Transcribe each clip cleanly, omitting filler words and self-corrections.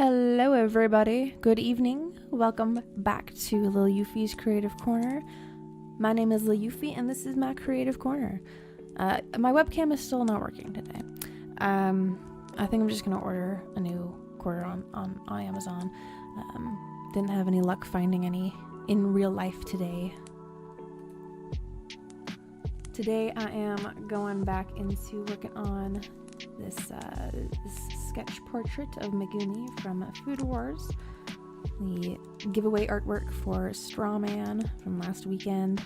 Hello everybody, good evening, welcome back to Lil Euphie's Creative Corner. My name is Lil Euphie and this is my Creative Corner. My webcam is still not working today. I think I'm just gonna order a new quarter on Amazon. Didn't have any luck finding any in real life today. Today I am going back into working on this sketch portrait of Megumi from Food Wars, the giveaway artwork for Straw Man from last weekend.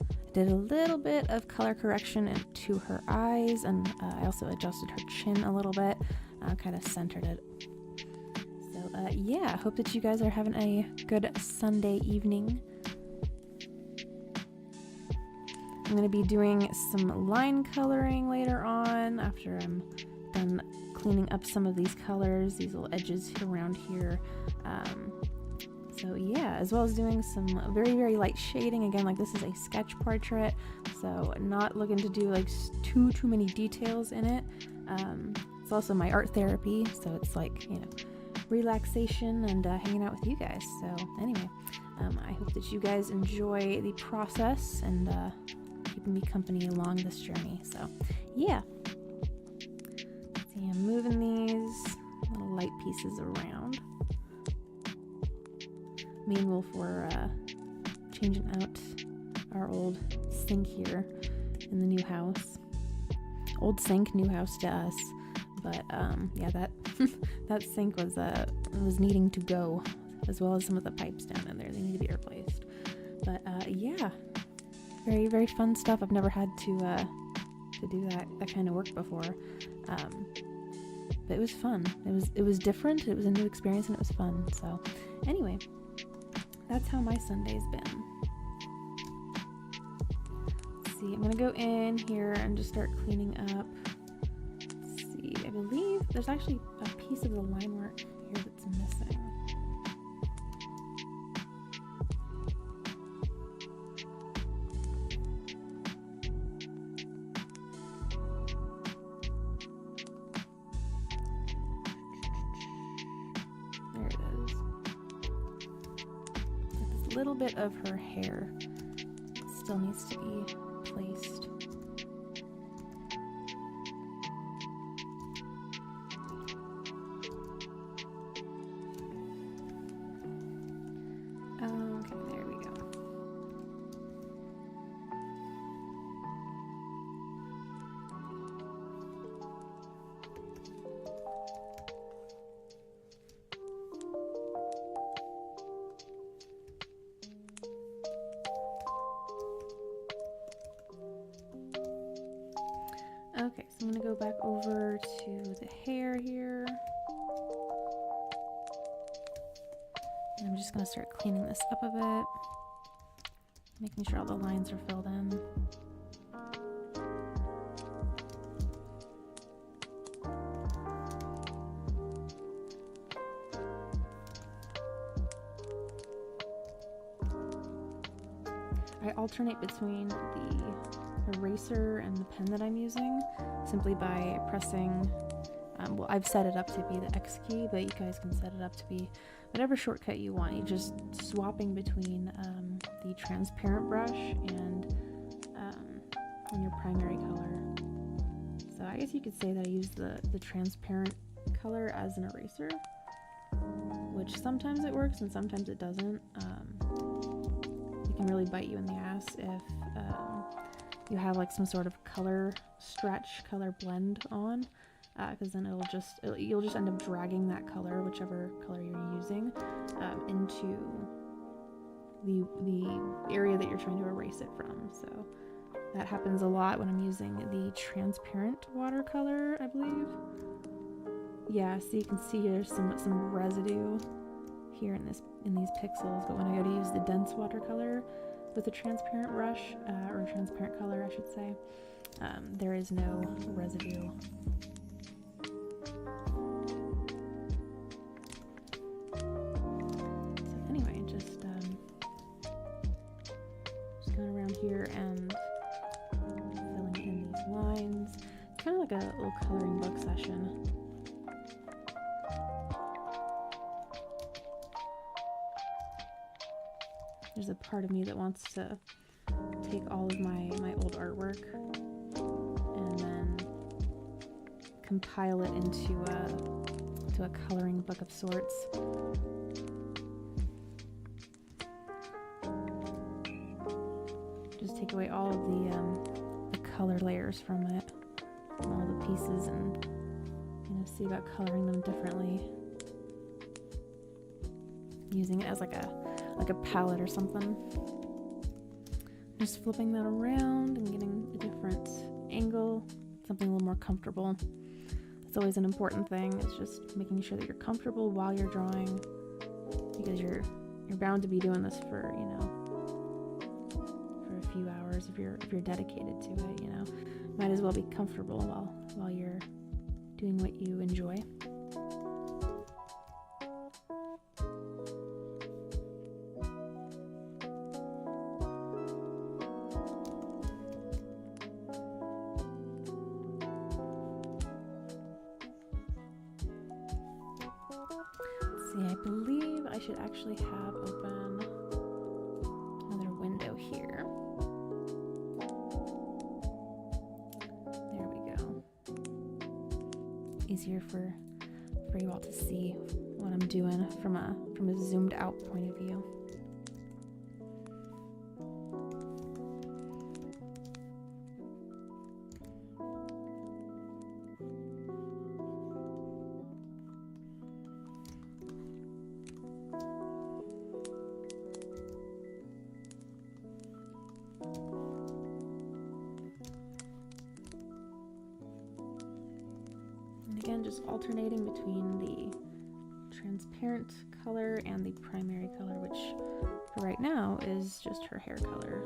I did a little bit of color correction into her eyes, and I also adjusted her chin a little bit, kind of centered it. So yeah, hope that you guys are having a good Sunday evening. I'm going to be doing some line coloring later on after I'm done cleaning up some of these colors, these little edges around here. So yeah, as well as doing some very, very light shading. Again, like this is a sketch portrait, so not looking to do like too many details in it. It's also my art therapy, so it's like, you know, relaxation and hanging out with you guys. So anyway, I hope that you guys enjoy the process and keeping me company along this journey. So yeah, see, I'm moving these little light pieces around. Me and Wolf were changing out our old sink here in the new house. Old sink, new house to us. But yeah, that that sink was needing to go, as well as some of the pipes down in there. They need to be replaced. But yeah, very, very fun stuff. I've never had to do that kind of work before. But it was fun. It was different. It was a new experience and it was fun. So anyway, that's how my Sunday's been. Let's see, I'm gonna go in here and just start cleaning up. Let's see, I believe there's actually a piece of the line work here that's missing. Little bit of her hair still needs to be placed. Okay, there we go. Okay, so I'm going to go back over to the hair here. And I'm just going to start cleaning this up a bit, making sure all the lines are filled in. I alternate between the eraser and the pen that I'm using simply by pressing, well, I've set it up to be the X key, but you guys can set it up to be whatever shortcut you want. You're just swapping between the transparent brush and your primary color. So I guess you could say that I use the transparent color as an eraser, which sometimes it works and sometimes it doesn't. It can really bite you in the ass if you have like some sort of color stretch, color blend on, because then you'll just end up dragging that color, whichever color you're using, into the area that you're trying to erase it from. So that happens a lot when I'm using the transparent watercolor, I believe. Yeah, so you can see there's some residue here in these pixels, but when I go to use the dense watercolor with a transparent brush, or transparent color I should say, there is no residue. So anyway, just going around here and filling in these lines. It's kind of like a little coloring book session. there's a part of me that wants to take all of my old artwork and then compile it into a coloring book of sorts. Just take away all of the color layers from it, from all the pieces, and see about coloring them differently, using it as like a palette or something. Just flipping that around and getting a different angle, something a little more comfortable. That's always an important thing. It's just making sure that you're comfortable while you're drawing, because you're bound to be doing this for for a few hours if you're dedicated to it. Might as well be comfortable while you're doing what you enjoy. I believe I should actually have open another window here. There we go. Easier for you all to see what I'm doing from a zoomed out point of view. Again, just alternating between the transparent color and the primary color, which for right now is just her hair color.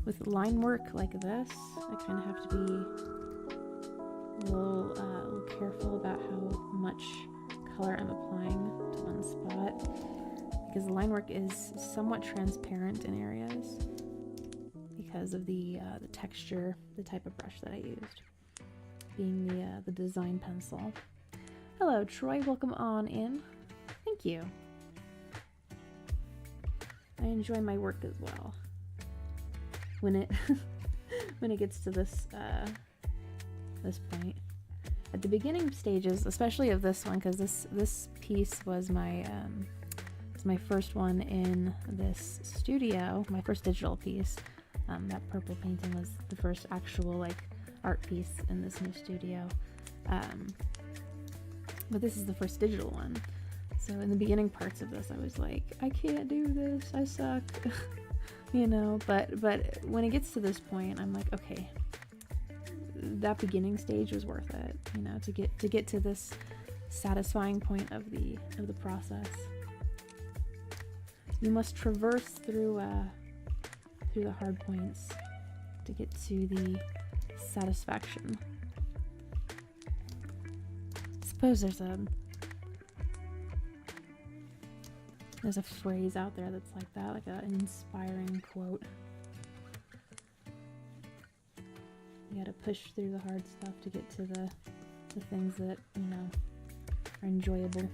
With line work like this, I kind of have to be a little careful about how much color I'm applying to one spot, because the line work is somewhat transparent in areas because of the texture, the type of brush that I used, being the design pencil. Hello, Troy. Welcome on in. Thank you. I enjoy my work as well. When it when it gets to this point, at the beginning stages, especially of this one, because this piece was my first one in this studio, my first digital piece. That purple painting was the first actual art piece in this new studio, but this is the first digital one. So in the beginning parts of this, I was like, I can't do this, I suck. But when it gets to this point, I'm like, okay, that beginning stage was worth it, to get to this satisfying point of the process. You must traverse through the hard points to get to the satisfaction. I suppose there's a phrase out there that's like that, like an inspiring quote. You gotta push through the hard stuff to get to the things that, are enjoyable.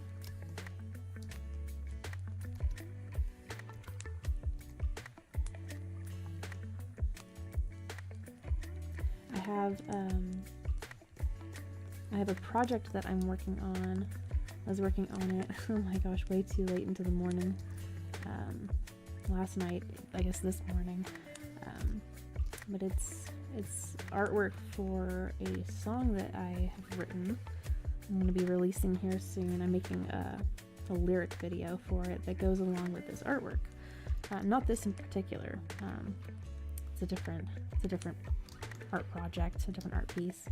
I have a project that I'm working on. I was working on it, oh my gosh, way too late into the morning. Last night, I guess this morning. But it's artwork for a song that I have written. I'm going to be releasing here soon. I'm making a lyric video for it that goes along with this artwork. Not this in particular. It's a different art project, a different art piece.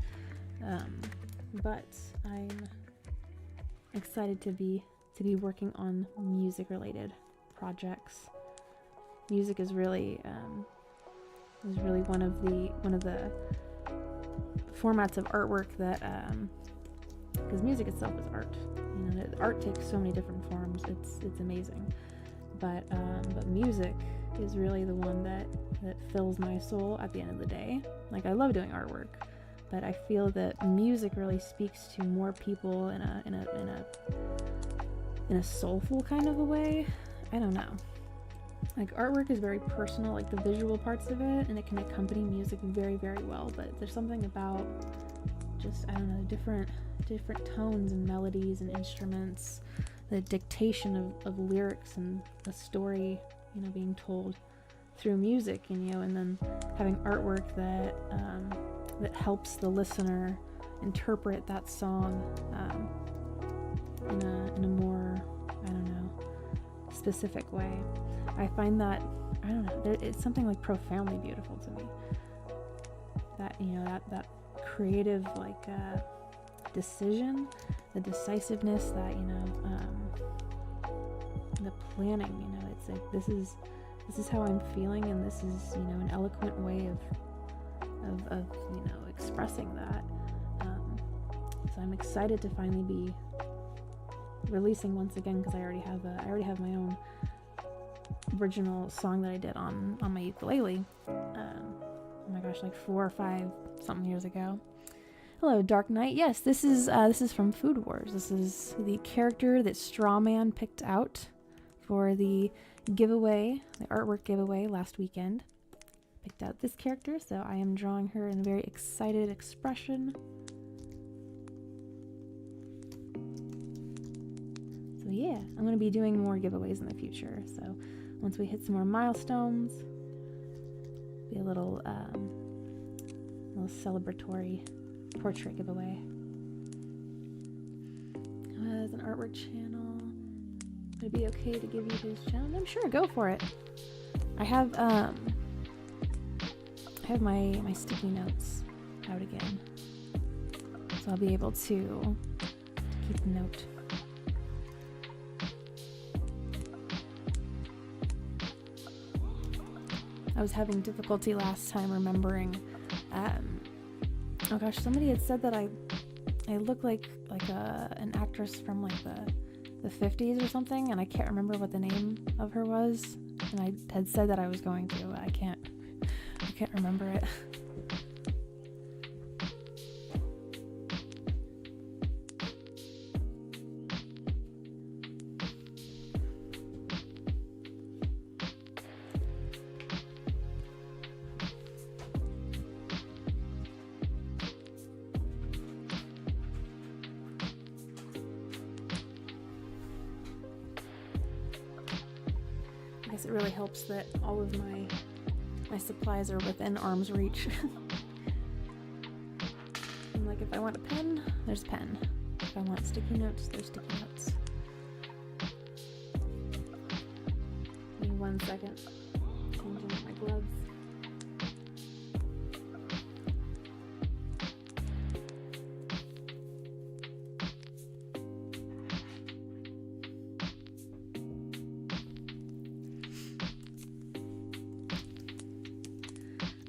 But I'm excited to be working on music related projects. Music is really one of the formats of artwork that because music itself is art. Art takes so many different forms. It's amazing. But music is really the one that fills my soul at the end of the day. Like, I love doing artwork, but I feel that music really speaks to more people in a soulful kind of a way. I don't know. Like, artwork is very personal, like the visual parts of it, and it can accompany music very, very well, but there's something about just, I don't know, different tones and melodies and instruments, the dictation of lyrics and the story, you know, being told through music, and, you know, and then having artwork that helps the listener interpret that song in a more, I don't know, specific way. I find that, I don't know, it's something like profoundly beautiful to me. That, you know, that creative, like, decision, the decisiveness, that, you know, the planning, you know, it's like, this is how I'm feeling, and this is, you know, an eloquent way of you know, expressing that. So I'm excited to finally be releasing once again, because I already have my own original song that I did on my ukulele. Oh my gosh, like 4 or 5 something years ago. Hello, Dark Knight. Yes, this is from Food Wars. This is the character that Strawman picked out for the giveaway, the artwork giveaway last weekend. Picked out this character, so I am drawing her in a very excited expression. So yeah, I'm going to be doing more giveaways in the future. So once we hit some more milestones, be a little celebratory portrait giveaway. As an artwork channel, would it be okay to give you his channel? I'm sure, go for it. I have my sticky notes out again, so I'll be able to keep note. I was having difficulty last time remembering. Oh gosh, somebody had said that I look like an actress from like the 50s or something, and I can't remember what the name of her was. And I had said that I was going to, but I can't remember it. I guess it really helps that all of my supplies are within arm's reach. And like, if I want a pen, there's a pen. If I want sticky notes, there's sticky notes. Give me 1 second. Changing my gloves.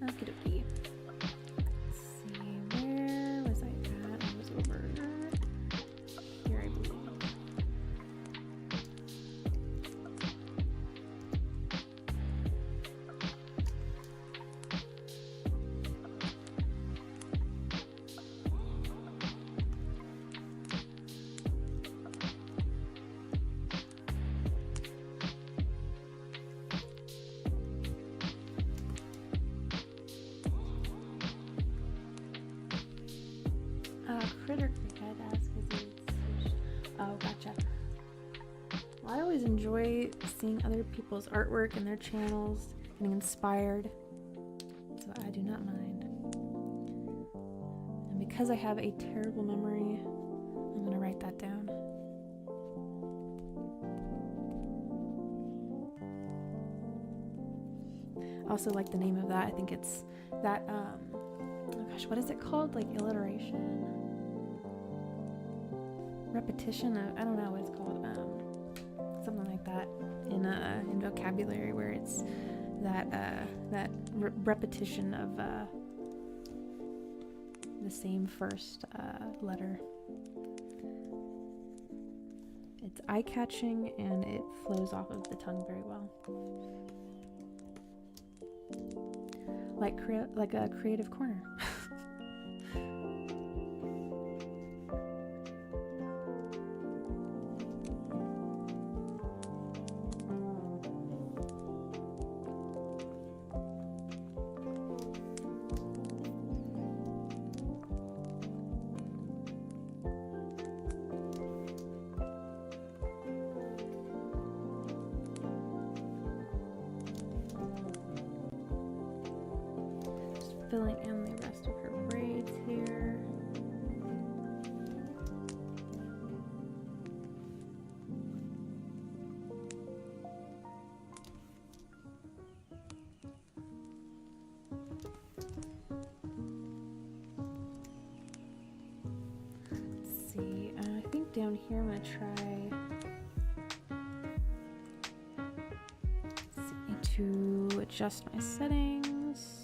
Okie-dokie. Let's see, where was I at? I was over here, I believe. Critter Creek, I'd ask, is oh, gotcha. Well, I always enjoy seeing other people's artwork and their channels, getting inspired, so I do not mind. And because I have a terrible memory, I'm gonna write that down. I also like the name of that. I think it's that, oh gosh, what is it called? Like alliteration? Repetition of, I don't know what it's called, something like that in vocabulary, where it's that repetition of the same first letter. It's eye-catching and it flows off of the tongue very well. like a creative corner. Filling in the rest of her braids here. Let's see, I think down here I'm gonna try to adjust my settings.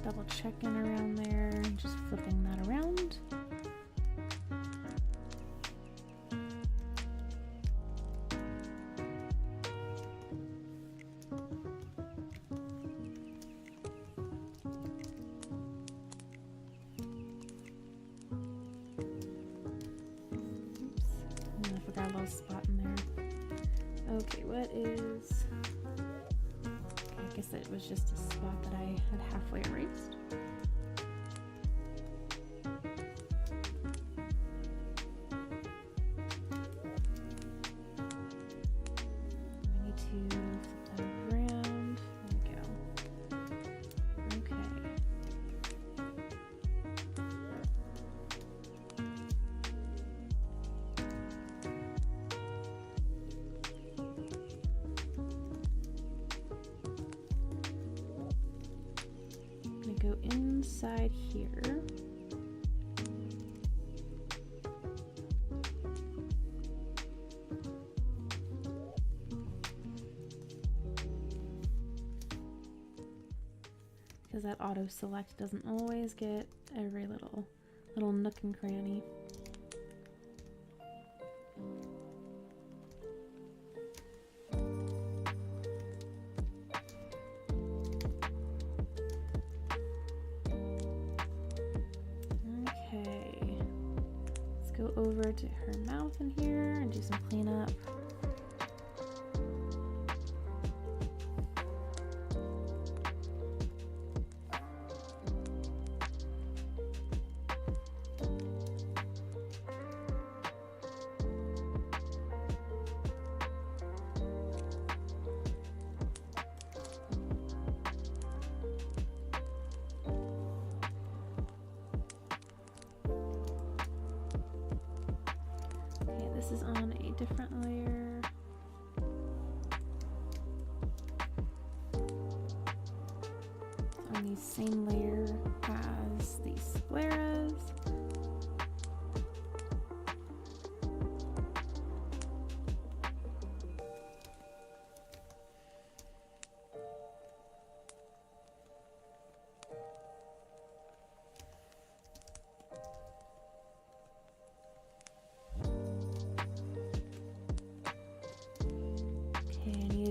Double checking around there and just flipping that around. Oops, I forgot a little spot in there. Okay, what is... I guess it was just a spot that I had halfway erased. I need to flip that around. There we go. Okay. Go inside here. Because that auto select doesn't always get every little nook and cranny. Go over to her mouth in here and do some cleanup. This is on a different layer. It's on the same layer as the scleras.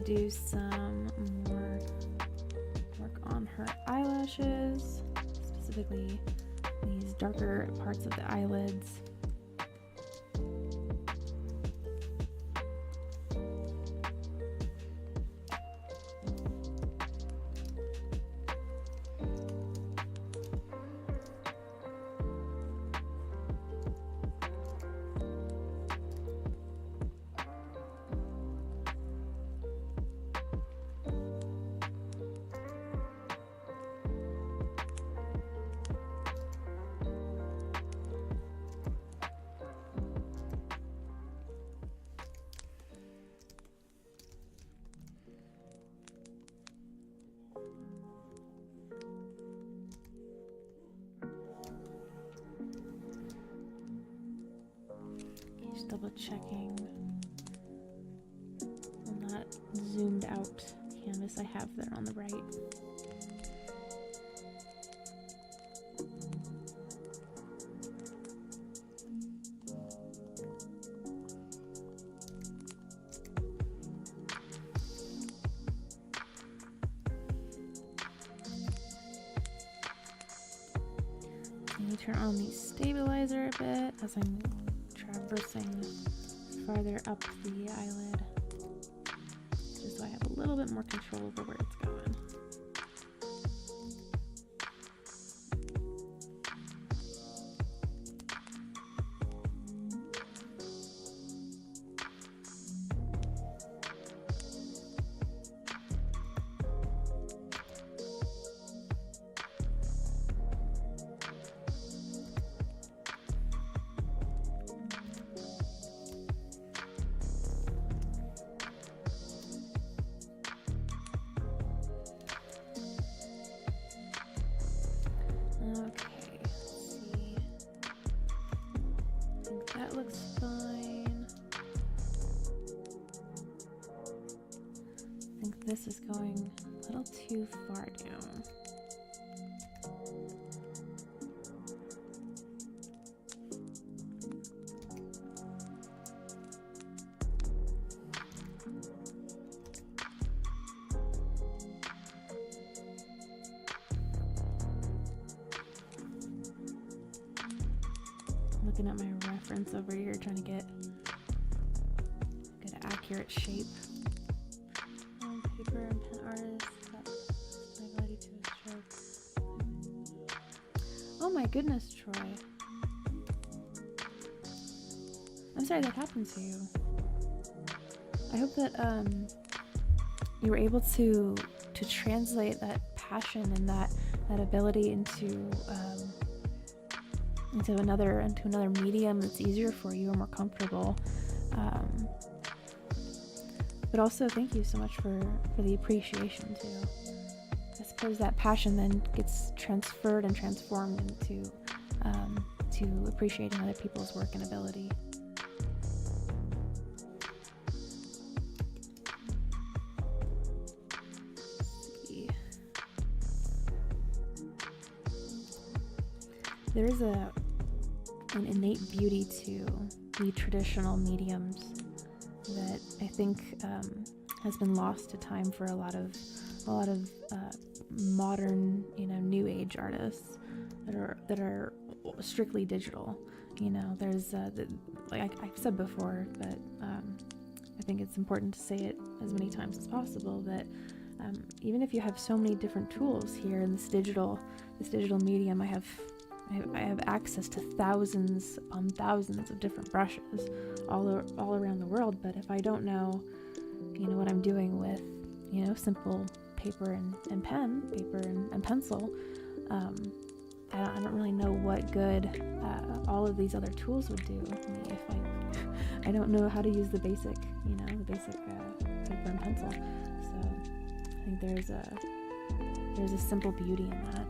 Do some more work on her eyelashes, specifically these darker parts of the eyelids. Just double checking on that zoomed out canvas I have there on the right. Let me turn on the stabilizer a bit as I'm traversing farther up the eyelid, just so I have a little bit more control over where it's going. Okay, let's see. I think that looks fine. I think this is going a little too far down. Looking at my reference over here, trying to get an accurate shape. Paper and pen artist, my ability to stroke. Oh my goodness, Troy. I'm sorry that happened to you. I hope that you were able to translate that passion and that ability into another medium that's easier for you or more comfortable. But also thank you so much for the appreciation too. I suppose that passion then gets transferred and transformed into to appreciating other people's work and ability. There is an innate beauty to the traditional mediums that I think has been lost to time for a lot of modern, new age artists that are strictly digital. There's like I've said before, but I think it's important to say it as many times as possible that even if you have so many different tools here in this digital medium, I have access to thousands upon thousands of different brushes all around the world. But if I don't know, what I'm doing with, simple paper and pen, paper and pencil, I don't really know what good all of these other tools would do me if I don't know how to use the basic, paper and pencil. So I think there's a simple beauty in that.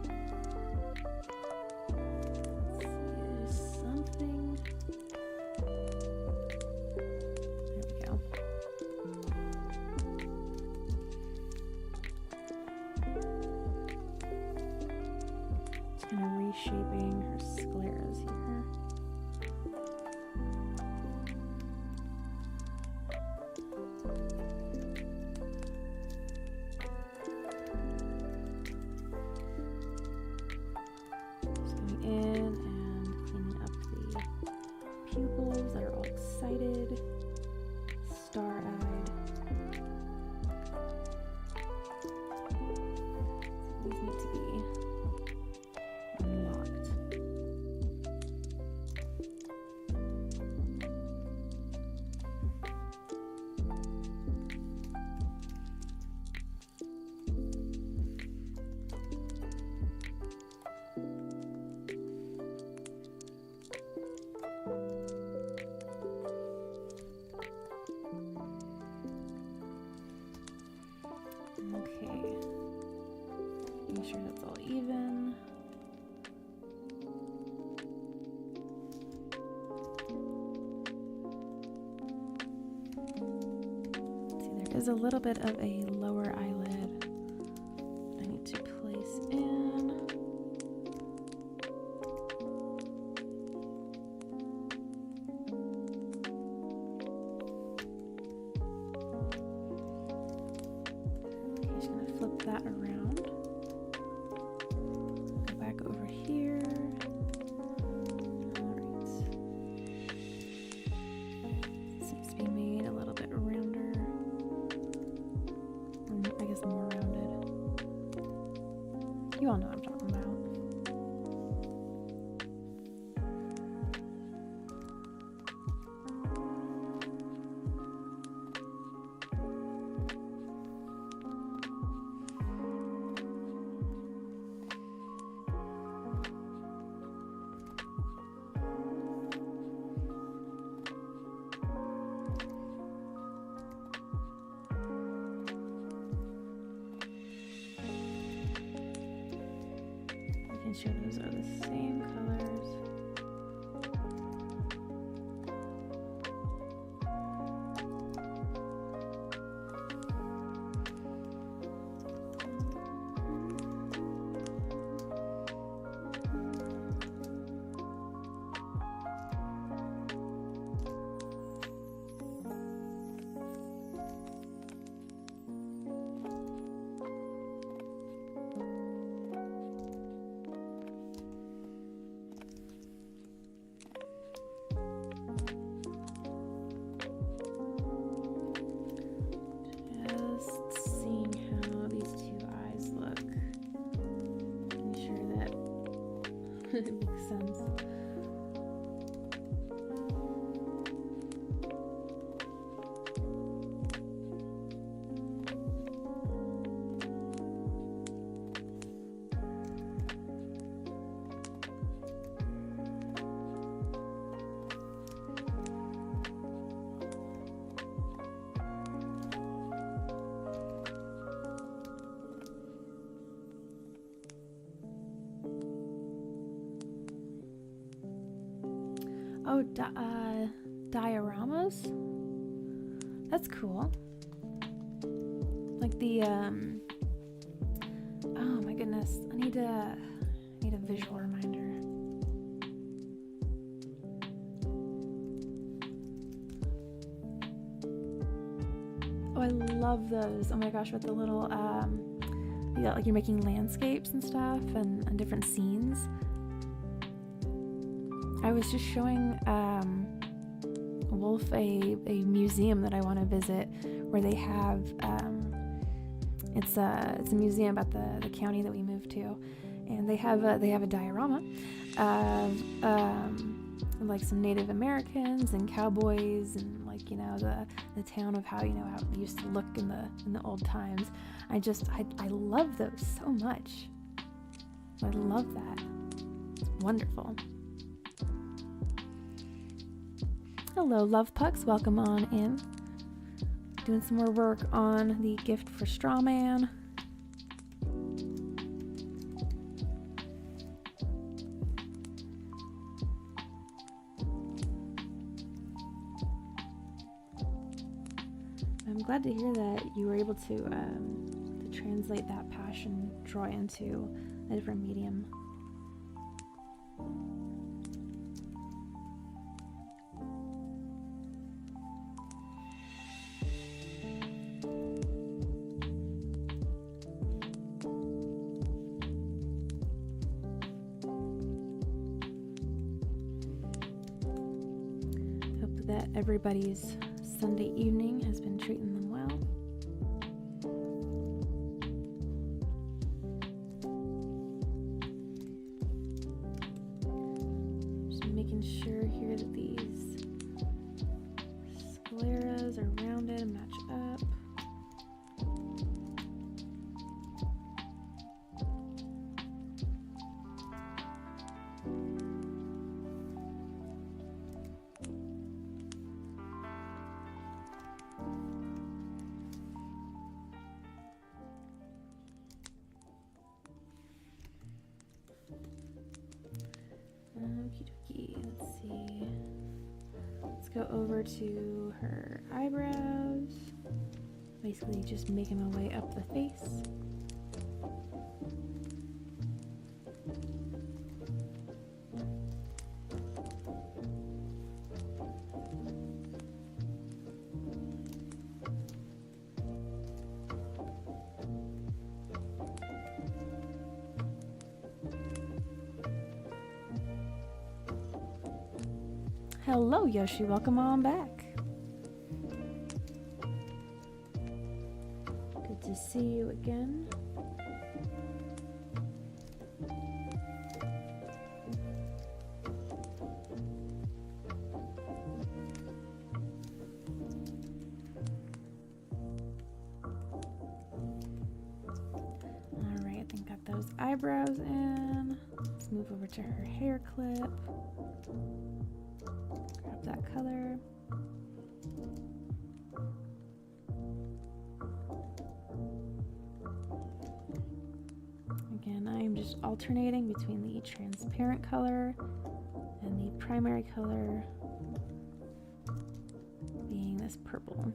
Reshaping her scleras here. Just going in and cleaning up the pupils that are all excited, star-eyed. So these need to be unlocked. Okay. Make sure that's all even. is a little bit of a lower eyelid I need to place in. Okay, just gonna flip that around. Go back over here. More rounded. You all know what I'm talking about. Making sure those are the same colors. It makes sense. Oh, dioramas? That's cool. Like the, oh my goodness. I need a visual reminder. Oh, I love those. Oh my gosh, with the little, yeah, like you're making landscapes and stuff and different scenes. I was just showing Wolf a museum that I want to visit, where they have it's a museum about the county that we moved to, and they have a diorama of like some Native Americans and cowboys and like, you know, the town of how, you know, how it used to look in the old times. I love those so much. I love that. It's wonderful. Hello, Love Pucks. Welcome on in. Doing some more work on the gift for Strawman. I'm glad to hear that you were able to translate that passion joy into a different medium. That everybody's Sunday evening has been treating them well. Just making sure here that these scleras are rounded and match up. Let's see. Let's go over to her eyebrows. Basically just making my way up the face. Hello, Yoshi. Welcome on back. Good to see you again. Alright, I think got those eyebrows in. Let's move over to her hair clip. Grab that color. Again, I'm just alternating between the transparent color and the primary color being this purple.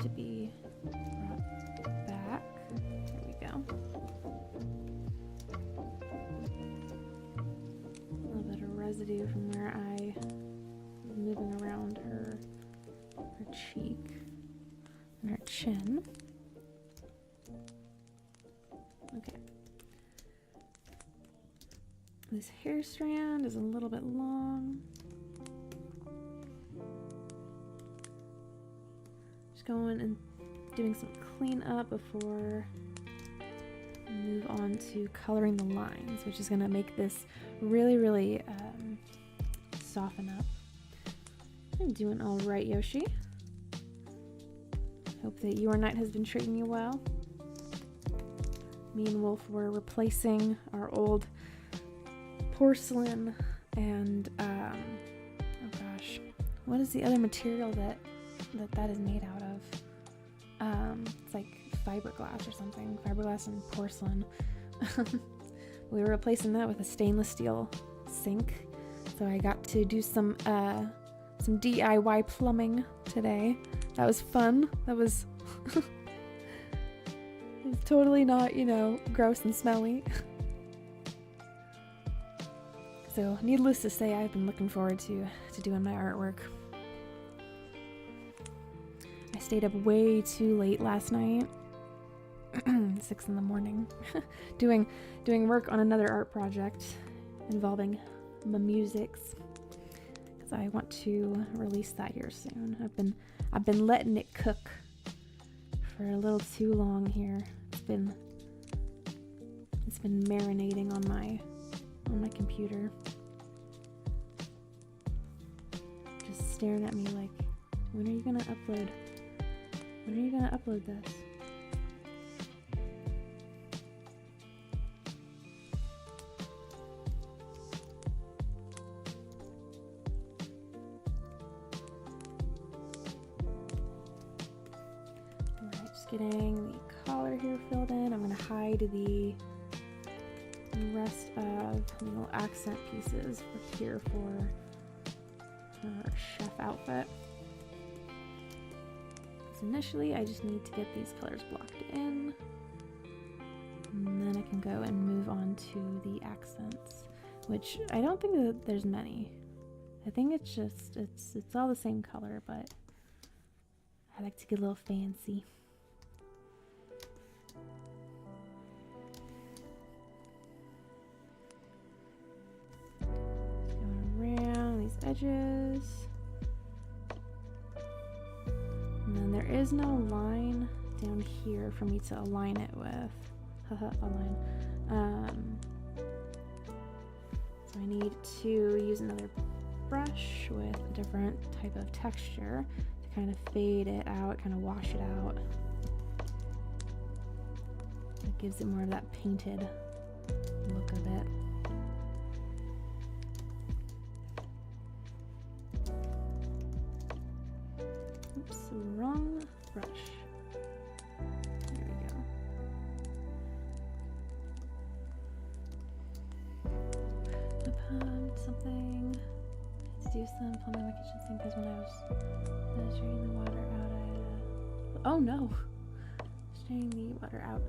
To be brought back. There we go. A little bit of residue from where I was moving around her cheek and her chin. Okay. This hair strand is a little bit long. Going and doing some cleanup before I move on to coloring the lines, which is going to make this really soften up. I'm doing all right, Yoshi. Hope that your night has been treating you well. Me and Wolf were replacing our old porcelain and oh gosh, what is the other material that is made out of? It's like fiberglass or something. Fiberglass and porcelain. We were replacing that with a stainless steel sink. So I got to do some DIY plumbing today. That was fun. That was it was totally not, you know, gross and smelly. So needless to say, I've been looking forward to doing my artwork. I stayed up way too late last night, 6 in the morning, doing work on another art project involving my musics, because I want to release that here soon. I've been letting it cook for a little too long here. It's been marinating on my computer, just staring at me like, when are you gonna upload? When are you gonna upload this? Alright, just getting the collar here filled in. I'm gonna hide the rest of the little accent pieces here for her chef outfit. Initially, I just need to get these colors blocked in, and then I can go and move on to the accents, which I don't think that there's many. I think it's just, it's all the same color, but I like to get a little fancy. Going around these edges. And then there is no line down here for me to align it with. Haha, align. So I need to use another brush with a different type of texture to kind of fade it out, kind of wash it out. It gives it more of that painted look of it. Oops, wrong brush. There we go. Pumped something. To do some plumbing in my kitchen sink because when I was draining the water out, oh no! Draining the water out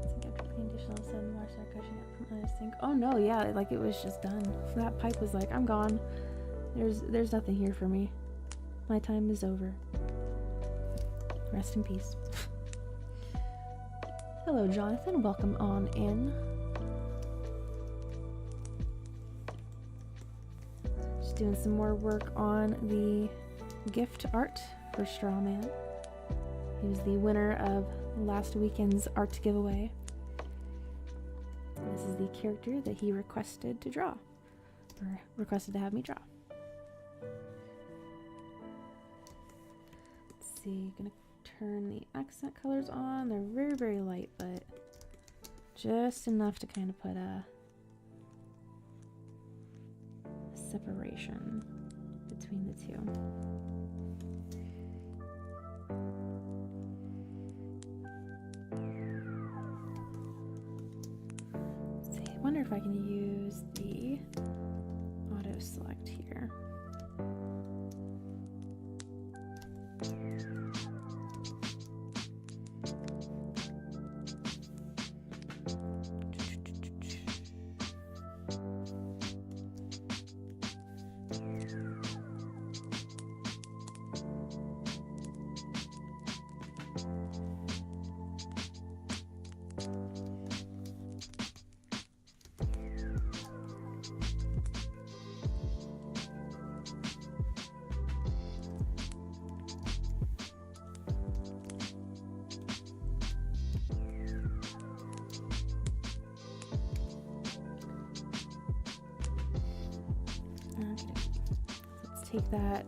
sink after cleaning dish, all of a sudden the water started gushing up from under the sink. Oh no, yeah, like it was just done. That pipe was like, I'm gone. There's nothing here for me. My time is over. Rest in peace. Hello, Jonathan. Welcome on in. Just doing some more work on the gift art for Strawman. He was the winner of last weekend's art giveaway. This is the character that he requested to draw, or requested to have me draw. Let's see, gonna turn the accent colors on. They're very, very light, but just enough to kind of put a separation between the two. Let's see, I wonder if I can use the auto select here. Take that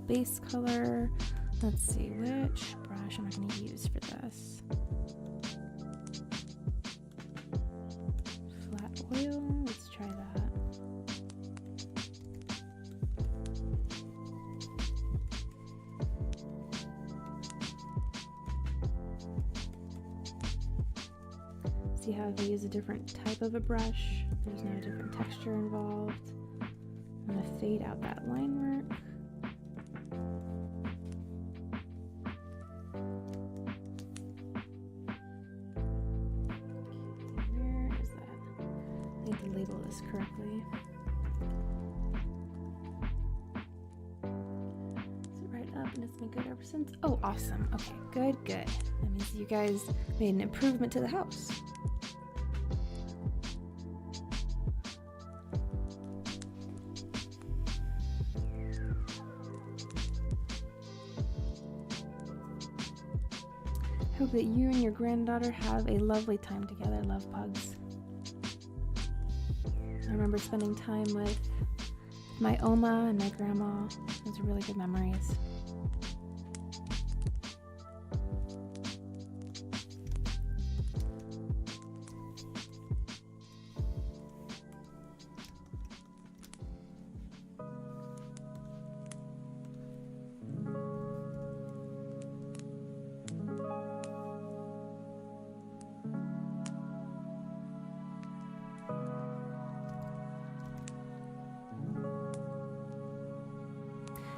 base color. Let's see, which brush am I going to use for this? Flat oil. Let's try that. See how if I use a different type of a brush, there's now a different texture involved. I'm going to fade out that line work. Where is that? I need to label this correctly. Is it right up and it's been good ever since? Oh, awesome. Okay, good, good. That means you guys made an improvement to the house. Hope that you and your granddaughter have a lovely time together. Love, pugs. I remember spending time with my Oma and my grandma. Those are really good memories.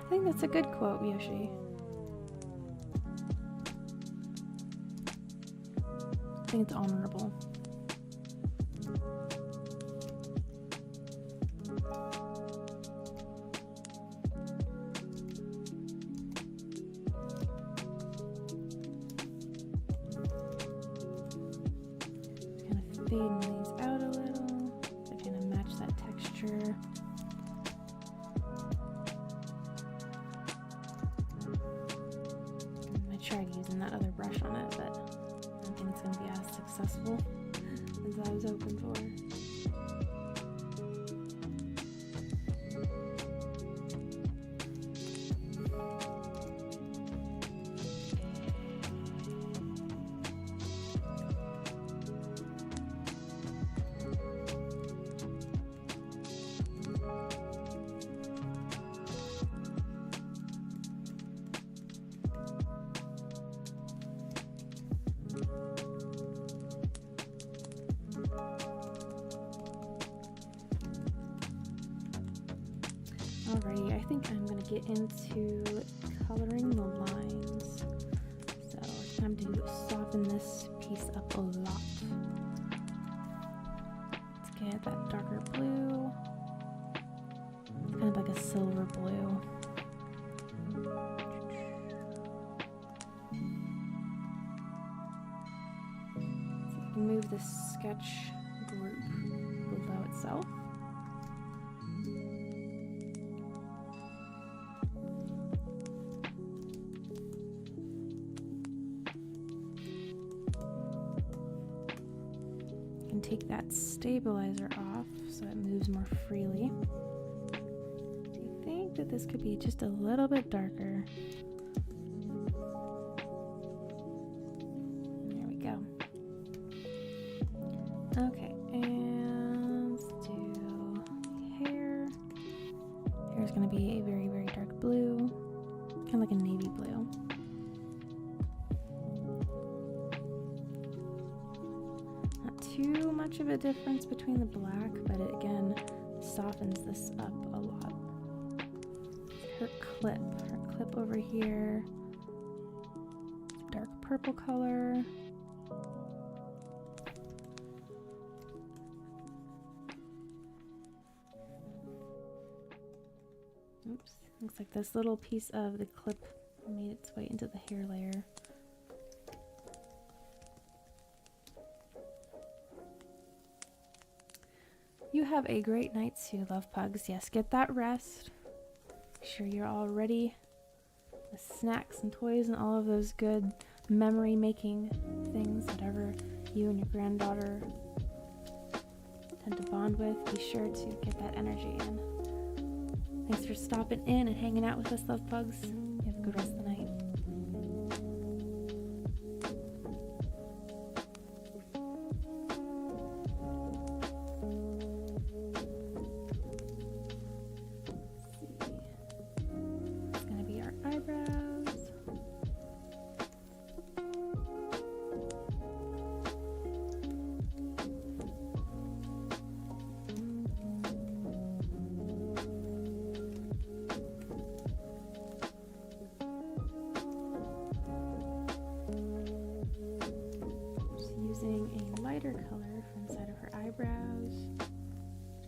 I think that's a good quote, Yoshi. I think it's honorable. Kind of fading these out a little to kind of match that texture. Tried using that other brush on it, but I don't think it's going to be as successful as I was hoping for. Alrighty, I think I'm gonna get into coloring the lines. So it's time to soften this piece up a lot. Let's get that darker blue. It's kind of like a silver blue. So I can move this sketch group below itself. Take that stabilizer off so it moves more freely. Do you think that this could be just a little bit darker? There we go. Okay, and let's do hair. Hair is going to be a very, very dark blue, kind of like a navy blue. Too much of a difference between the black, but it again softens this up a lot. Her clip over here, dark purple color. Oops, looks like this little piece of the clip made its way into the hair layer. You have a great night too, love pugs. Yes, get that rest. Make sure you're all ready with snacks and toys and all of those good memory making things, whatever you and your granddaughter tend to bond with. Be sure to get that energy in. Thanks for stopping in and hanging out with us, love pugs. You have a good rest of the night. A lighter color for inside of her eyebrows,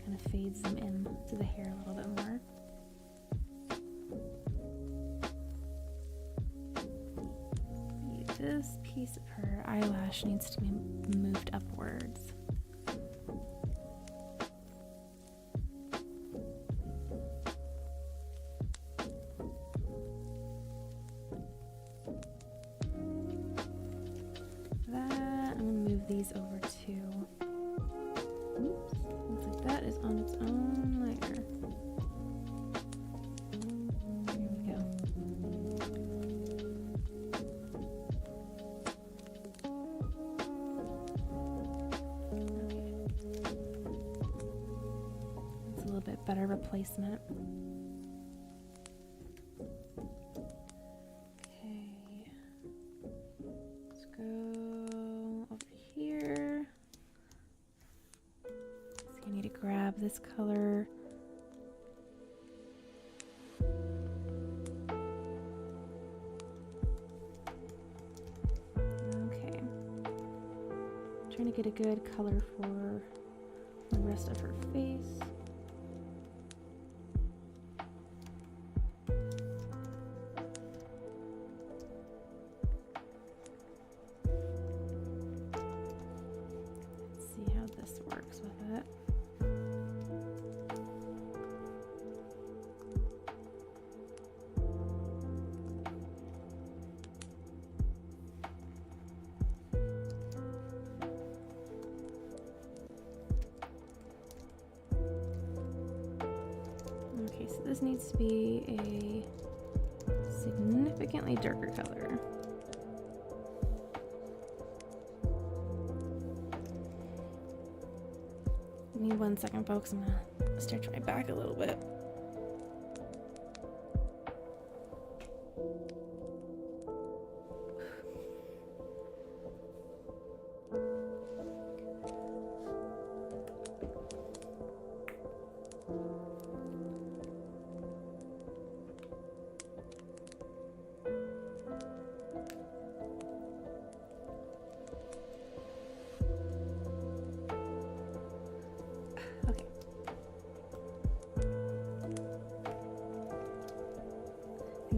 kind of fades them in to the hair a little bit more. This piece of her eyelash needs to be moved upwards. These over to, oops, looks like that is on its own layer. Here we go. Okay. It's a little bit better replacement. Grab this color. Okay. Trying to get a good color for the rest of her face. Let's see how this works with it. Okay, so this needs to be a significantly darker color. Give me 1 second, folks. I'm gonna stretch my back a little bit.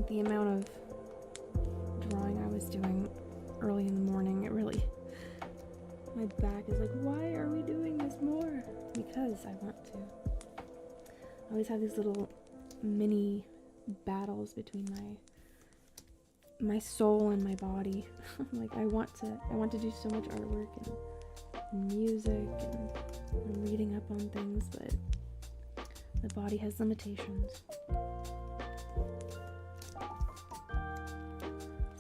the amount of drawing I was doing early in the morning, it really, my back is like, why are we doing this more? Because I want to. I always have these little mini battles between my soul and my body. Like I want to do so much artwork and music and reading up on things, but the body has limitations.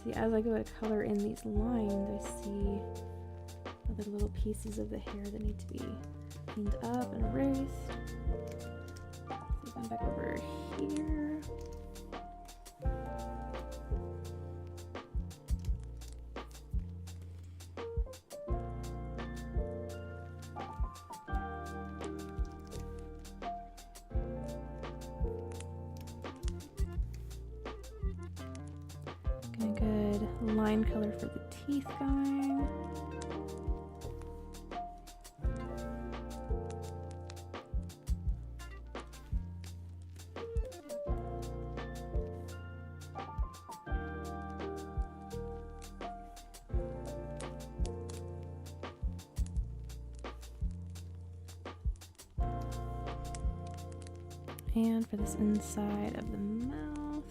See, as I go to color in these lines, I see other little pieces of the hair that need to be cleaned up and erased. So come back over here. Good line color for the teeth going. And for this inside of the mouth.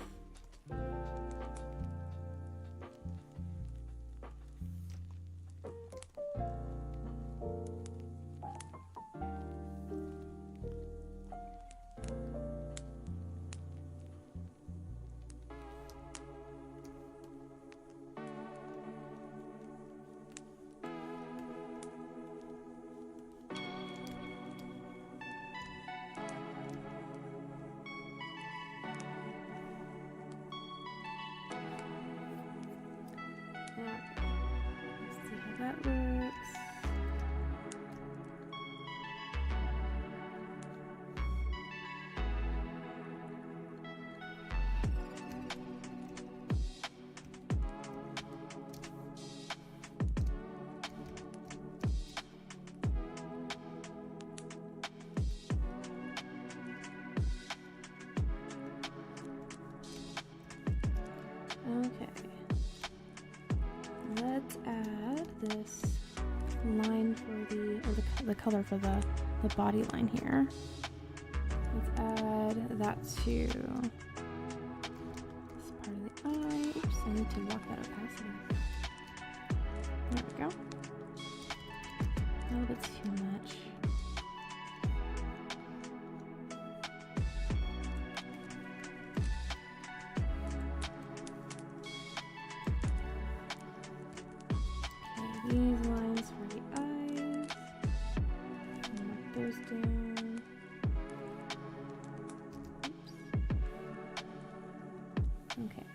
Let's see how that looks. Okay. Let's add this line for the color for the body line here. Let's add that to this part of the eye. Oops, I need to lock that opacity. There we go. A little bit too much. These lines for the eyes. Mark those down. Oops. Okay.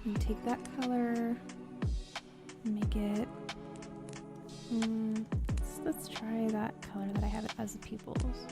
And take that color and make it. Let's try that color that I have as the pupils.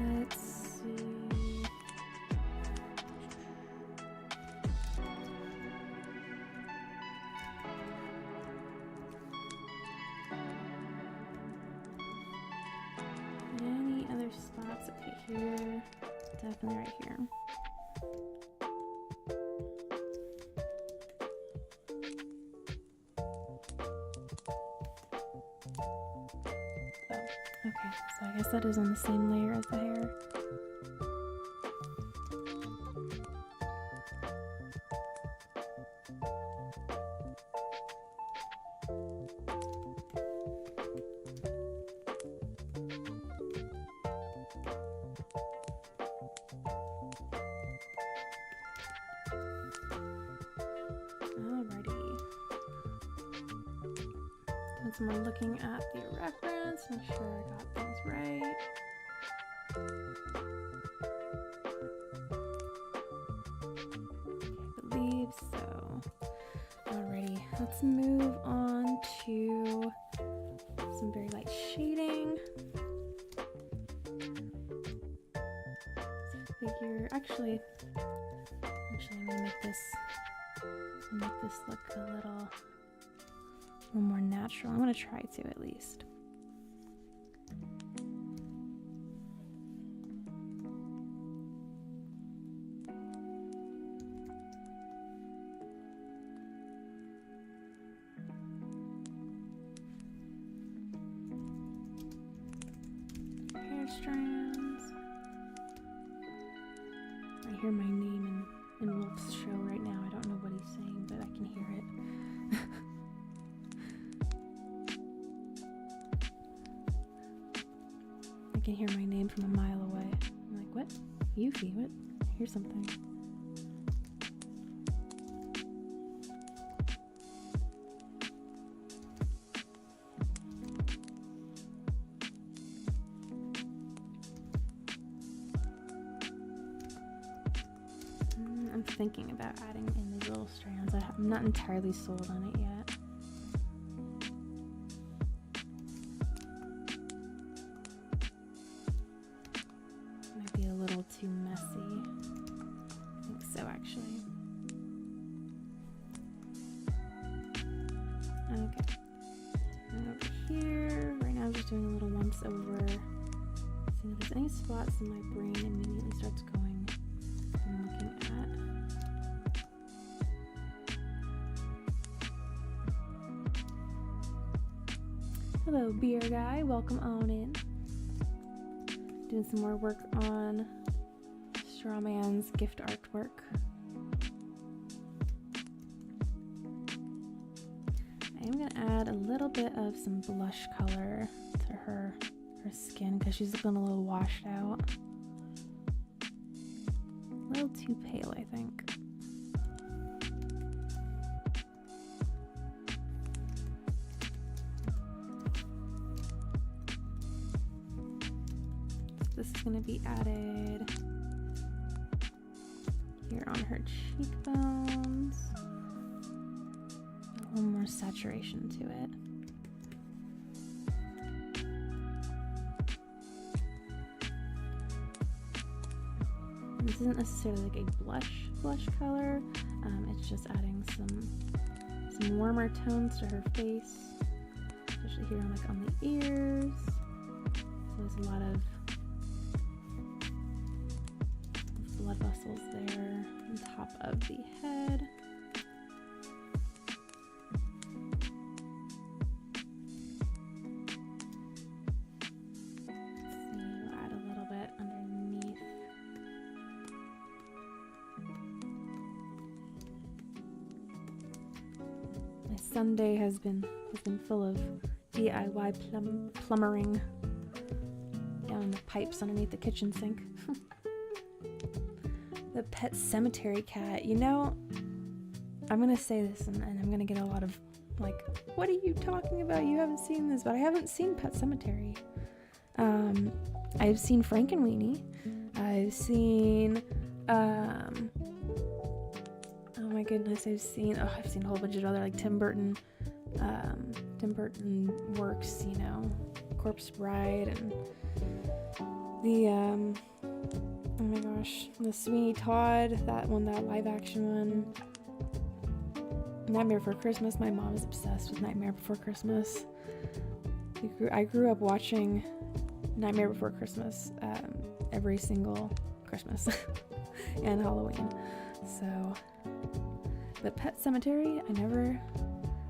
Let's see. Any other spots? Okay, here. Definitely right here. Okay, so I guess that is on the same layer as the hair. And someone looking at the reference, make sure I got things right. I believe so. Alrighty, let's move on to some very light shading. Figure, actually I'm gonna make this look a little more natural. I'm gonna try to at least. Hair strands. I hear my name in Wolf's show right now. I don't know what he's saying, but I can hear it. I can hear my name from a mile away. I'm like, what? Euphie, what? I hear something. I'm thinking about adding in these little strands. I'm not entirely sold on it yet. Might be a little too messy. I think so, actually. Okay. And over here, right now I'm just doing a little once over. See if there's any spots in my brain immediately starts going and looking at. Hello, beer guy. Welcome on in. Doing some more work on Strawman's gift artwork. I am going to add a little bit of some blush color to her skin because she's looking a little washed out. A little too pale, I think. This is going to be added here on her cheekbones. A little more saturation to it. This isn't necessarily like a blush color. It's just adding some warmer tones to her face, especially here on the ears. So there's a lot of blood vessels there on top of the head. Sunday has been full of DIY plumbering down the pipes underneath the kitchen sink. The Pet Cemetery cat. You know, I'm gonna say this and I'm gonna get a lot of like, what are you talking about? You haven't seen this, but I haven't seen Pet Cemetery. I've seen Frankenweenie. I've seen oh my goodness, I've seen a whole bunch of other like Tim Burton works, you know, Corpse Bride and the oh my gosh, the Sweeney Todd, that live action one. Nightmare Before Christmas. My mom is obsessed with Nightmare Before Christmas. I grew up watching Nightmare Before Christmas every single Christmas and Halloween. So, but Pet Cemetery, I never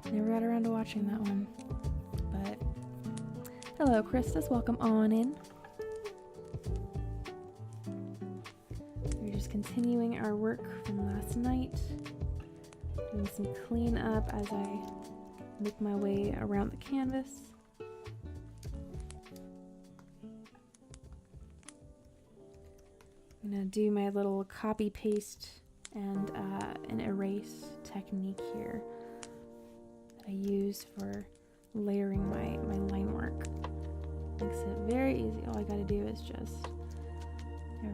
got around to watching that one. But hello, Christus, welcome on in. We're just continuing our work from last night, doing some cleanup as I make my way around the canvas. I'm gonna do my little copy paste and an erase technique here that I use for layering my line work. Makes it very easy. All I gotta do is just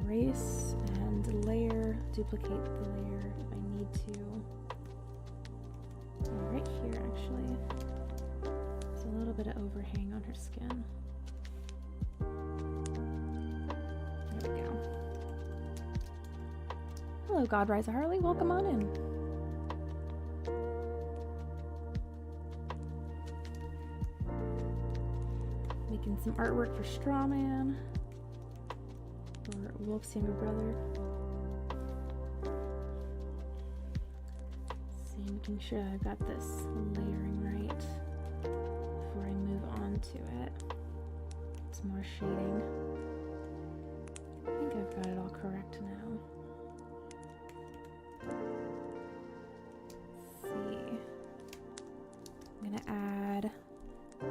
erase and layer, duplicate the layer if I need to. And right here actually, there's a little bit of overhang on her skin. There we go. Hello, Godrise Harley, welcome on in. Making some artwork for Strawman, or Wolf's younger brother. See, making sure I've got this layering right before I move on to it. Some more shading. I think I've got it all correct now. Let's see. I'm gonna add a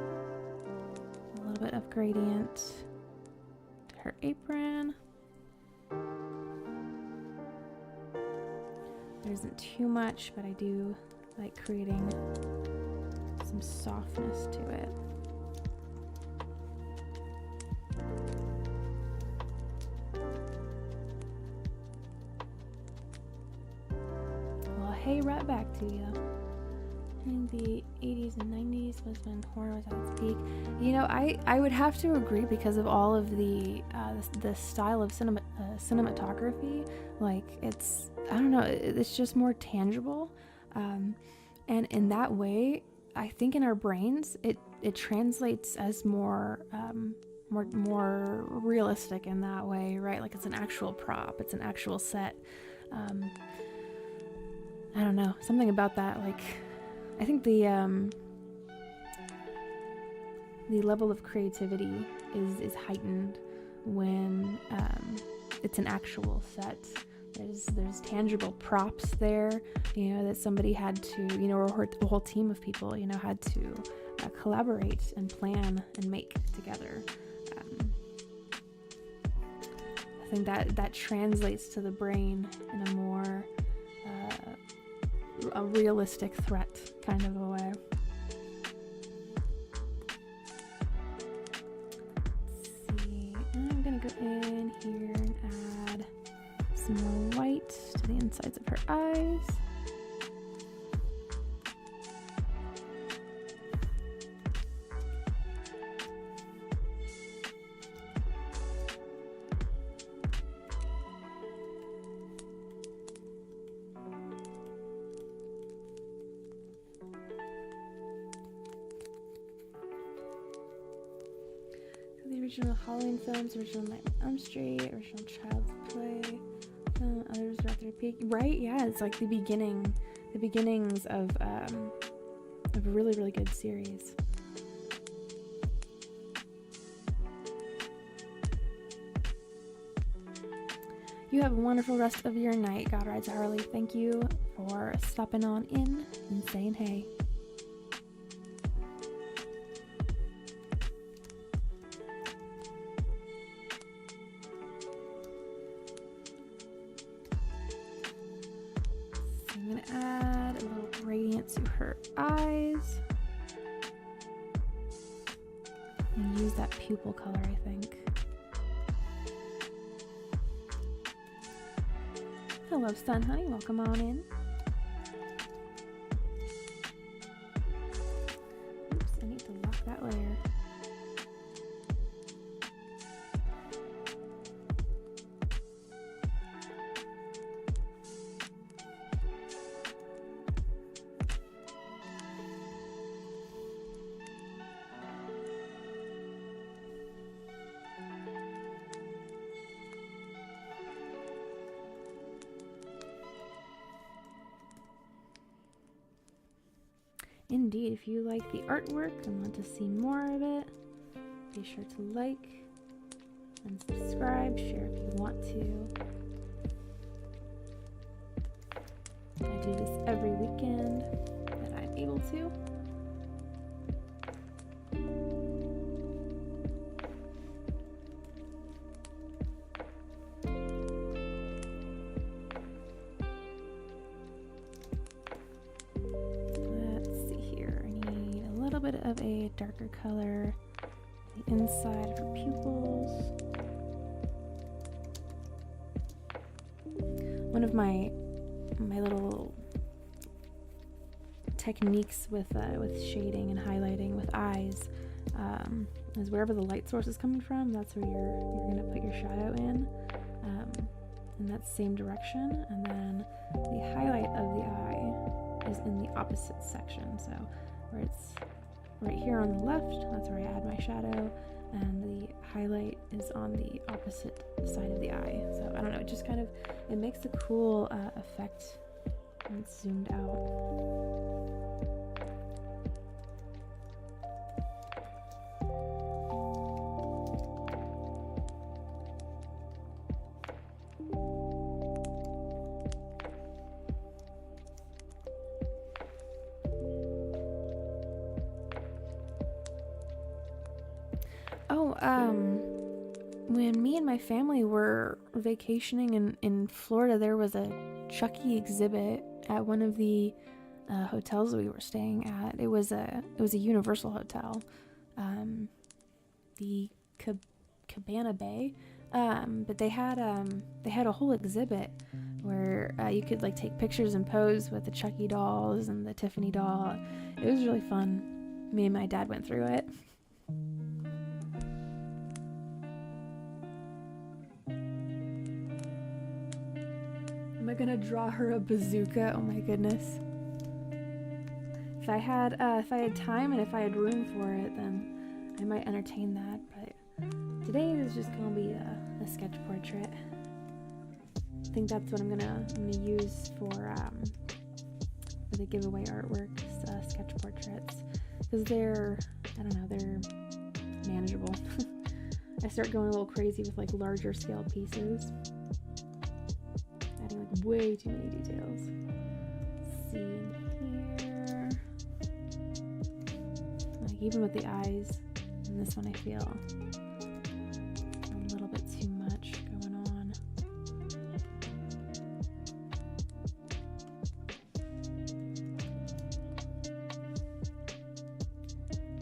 little bit of gradient to her apron. There isn't too much, but I do like creating some softness to it. Well, hey, right back to you. In the 80s and 90s was when horror was at its peak. You know, I would have to agree because of all of the style of cinematography. Like, it's, I don't know, it's just more tangible. And in that way, I think in our brains, it translates as more realistic in that way, right? Like, it's an actual prop, it's an actual set. I don't know, something about that, like, I think the level of creativity is heightened when it's an actual set. There's tangible props there, you know, that somebody had to, you know, or a whole team of people, you know, had to collaborate and plan and make together. I think that translates to the brain in a more a realistic threat kind of a way. Let's see, I'm gonna go in here and add some more white to the insides of her eyes. Original Halloween films, original Night on Elm Street, original Child's Play, others are at their peak. Right? Yeah, it's like the beginnings of a really, really good series. You have a wonderful rest of your night, God Rides Harley. Thank you for stopping on in and saying hey. I'm going to add a little gradient to her eyes. And use that pupil color, I think. Hello, Sun Honey. Welcome on in. Oops, I need to lock that layer. Indeed, if you like the artwork and want to see more of it, be sure to like and subscribe, share if you want to. I do this every weekend that I'm able to. bit of a darker color, the inside of her pupils. One of my little techniques with shading and highlighting with eyes is wherever the light source is coming from, that's where you're gonna put your shadow in that same direction, and then the highlight of the eye is in the opposite section. So where it's right here on the left, that's where I add my shadow, and the highlight is on the opposite side of the eye. So I don't know, it just kind of, it makes a cool effect when it's zoomed out. When me and my family were vacationing in Florida, there was a Chucky exhibit at one of the hotels we were staying at. It was a Universal hotel, the Cabana Bay, but they had a whole exhibit where you could like take pictures and pose with the Chucky dolls and the Tiffany doll. It was really fun. Me and my dad went through it. Am I gonna draw her a bazooka? Oh my goodness. If I had time and if I had room for it, then I might entertain that, but today is just gonna be a sketch portrait. I think that's what I'm gonna use for the giveaway artwork, sketch portraits, because they're manageable. I start going a little crazy with like larger scale pieces, adding like way too many details. Let's see in here, like even with the eyes in this one, I feel a little bit too much going on.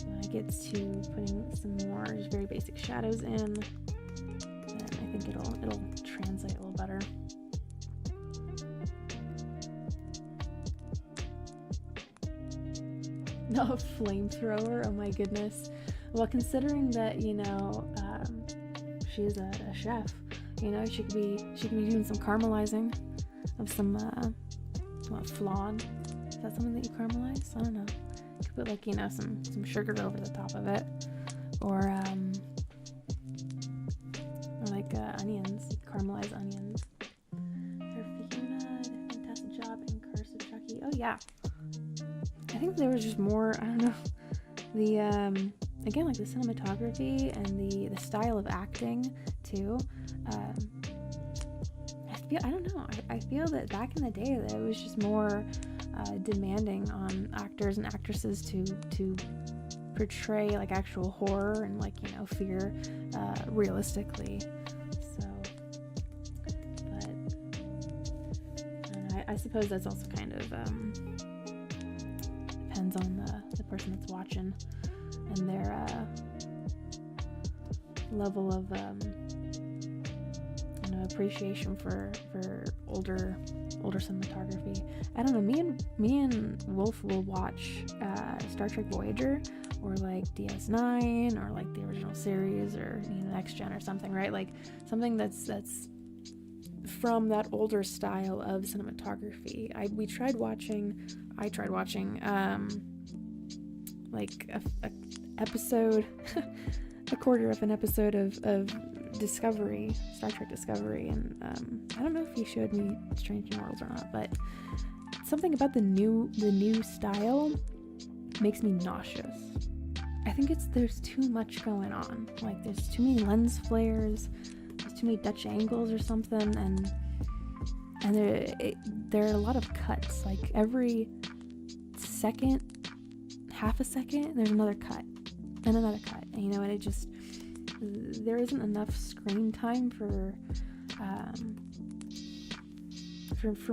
When I get to putting some more just very basic shadows in, then I think it'll translate a little better. No, a flamethrower, oh my goodness. Well, considering that, she's a chef, she could be doing some caramelizing of some flan. Is that something that you caramelize? I don't know. You could put some sugar over the top of it, or onions. You caramelize onions. Fiona did a fantastic job in Curse of Chucky. Oh yeah. I think there was just more, I don't know, the again, like the cinematography and the style of acting too. I feel that back in the day that it was just more demanding on actors and actresses to portray like actual horror and fear realistically. So, but I don't know, I suppose that's also kind of depends on the person that's watching and their level of appreciation for older cinematography. I don't know, me and Wolf will watch Star Trek Voyager or like DS9 or like the original series or Next Gen or something, right? Like something that's from that older style of cinematography. I tried watching like a episode a quarter of an episode of Discovery, Star Trek Discovery, and I don't know if he showed me Strange New Worlds or not, but something about the new style makes me nauseous. I think there's too much going on. Like there's too many lens flares, there's too many Dutch angles or something, and there are a lot of cuts. Like every second, half a second, there's another cut and another cut, and it just, there isn't enough screen time for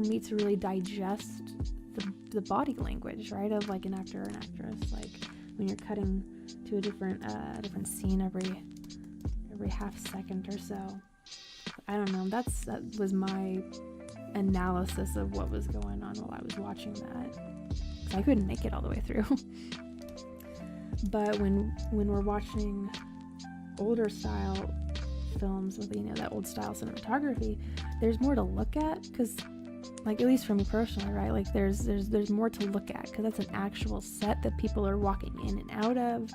me to really digest the body language, right, of like an actor or an actress. Like when you're cutting to a different scene every half second or so. I don't know. That was my analysis of what was going on while I was watching that. 'Cause I couldn't make it all the way through. But when we're watching older style films with, you know, that old style cinematography, there's more to look at, because, like, at least for me personally, right, like there's more to look at, because that's an actual set that people are walking in and out of.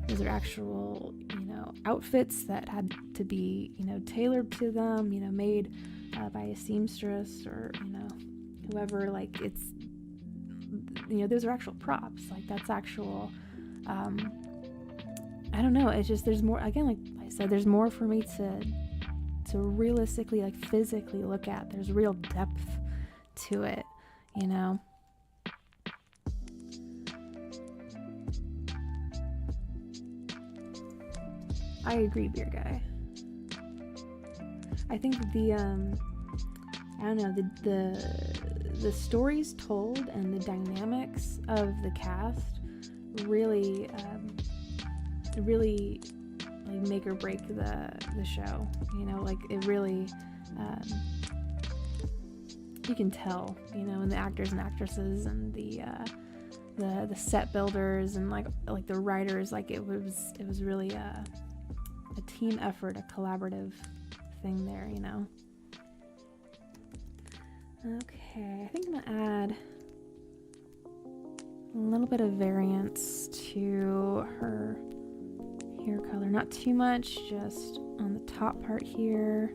Those are actual, you know, outfits that had to be, you know, tailored to them, you know, made by a seamstress or, you know, whoever. Like, it's, you know, those are actual props. Like, that's actual, I don't know, it's just, there's more, again, like I said, there's more for me to realistically, like, physically look at. There's real depth to it, you know. I agree, beer guy. I think the I don't know, the stories told and the dynamics of the cast really really, like, make or break the show, you know. Like, it really, you can tell, you know, in the actors and actresses and the set builders and like the writers. Like, it was really a team effort, a collaborative thing there, you know. Okay, I think I'm gonna add a little bit of variance to her hair color. Not too much, just on the top part here.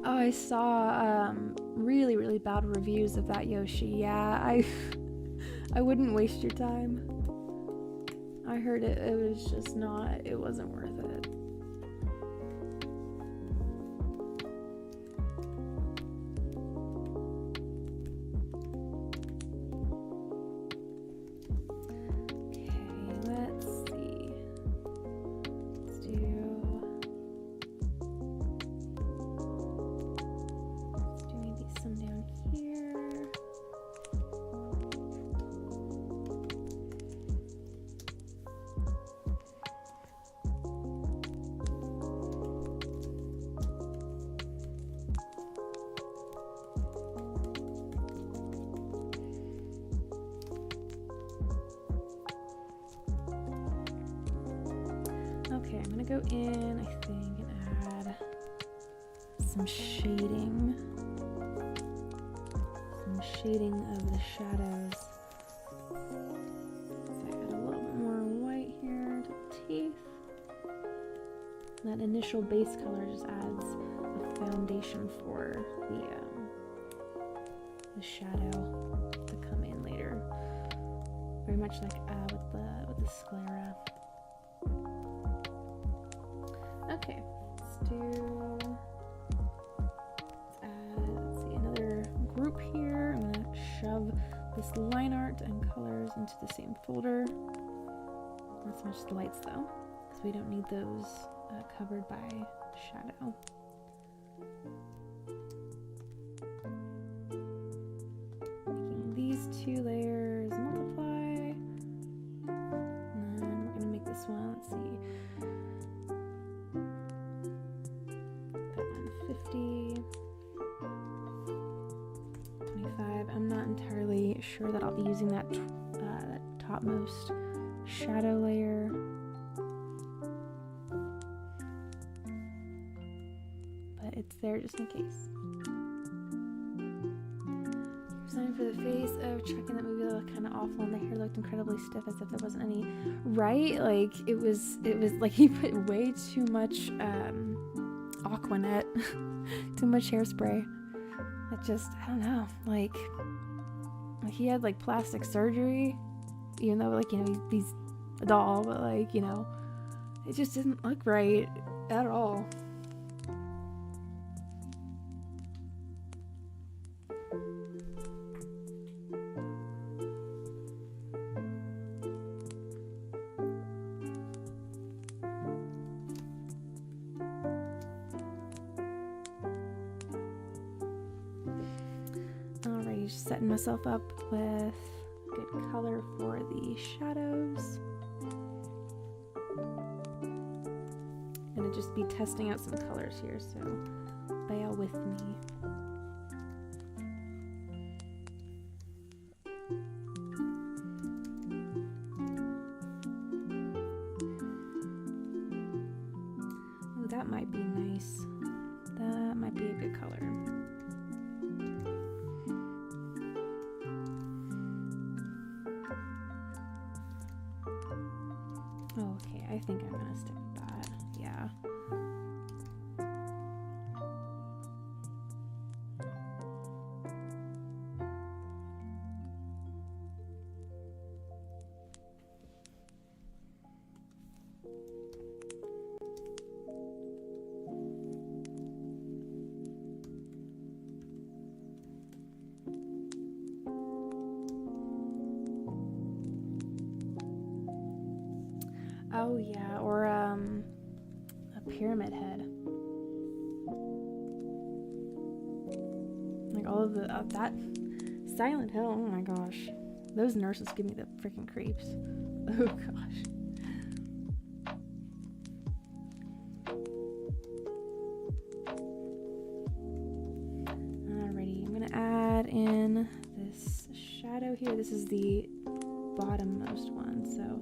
Oh, I saw really, really bad reviews of that Yoshi. Yeah, I wouldn't waste your time. I heard it was just not, it wasn't worth it. Okay, I'm gonna go in, I think, and add some shading. Some shading of the shadows. So I got a little bit more white here to the teeth. That initial base color just adds a foundation for the shadow to come in later. Very much like with the sclera. Okay, let's see, another group here. I'm gonna shove this line art and colors into the same folder. Not so much the lights though, because we don't need those covered by shadow. Making these two layers multiply. And then we're gonna make this one, let's see. 50, 25. I'm not entirely sure that I'll be using that topmost shadow layer. But it's there just in case. Design for the face. Oh, checking that movie looked kind of awful and the hair looked incredibly stiff as if there wasn't any. Right? Like, it was like he put way too much Aquanet, too much hairspray. It just, I don't know, like he had like plastic surgery, even though, like, you know, he's a doll, but, like, you know, it just didn't look right at all. just setting myself up with good color for the shadows. Gonna just be testing out some colors here, so bear with me. Oh, that might be nice. That might be a good color. Oh, okay, I think I'm gonna stick with that. Yeah. Oh yeah, or a pyramid head. Like all of the that Silent Hill. Oh my gosh, those nurses give me the freaking creeps. Oh gosh. Alrighty, I'm gonna add in this shadow here. This is the bottommost one, so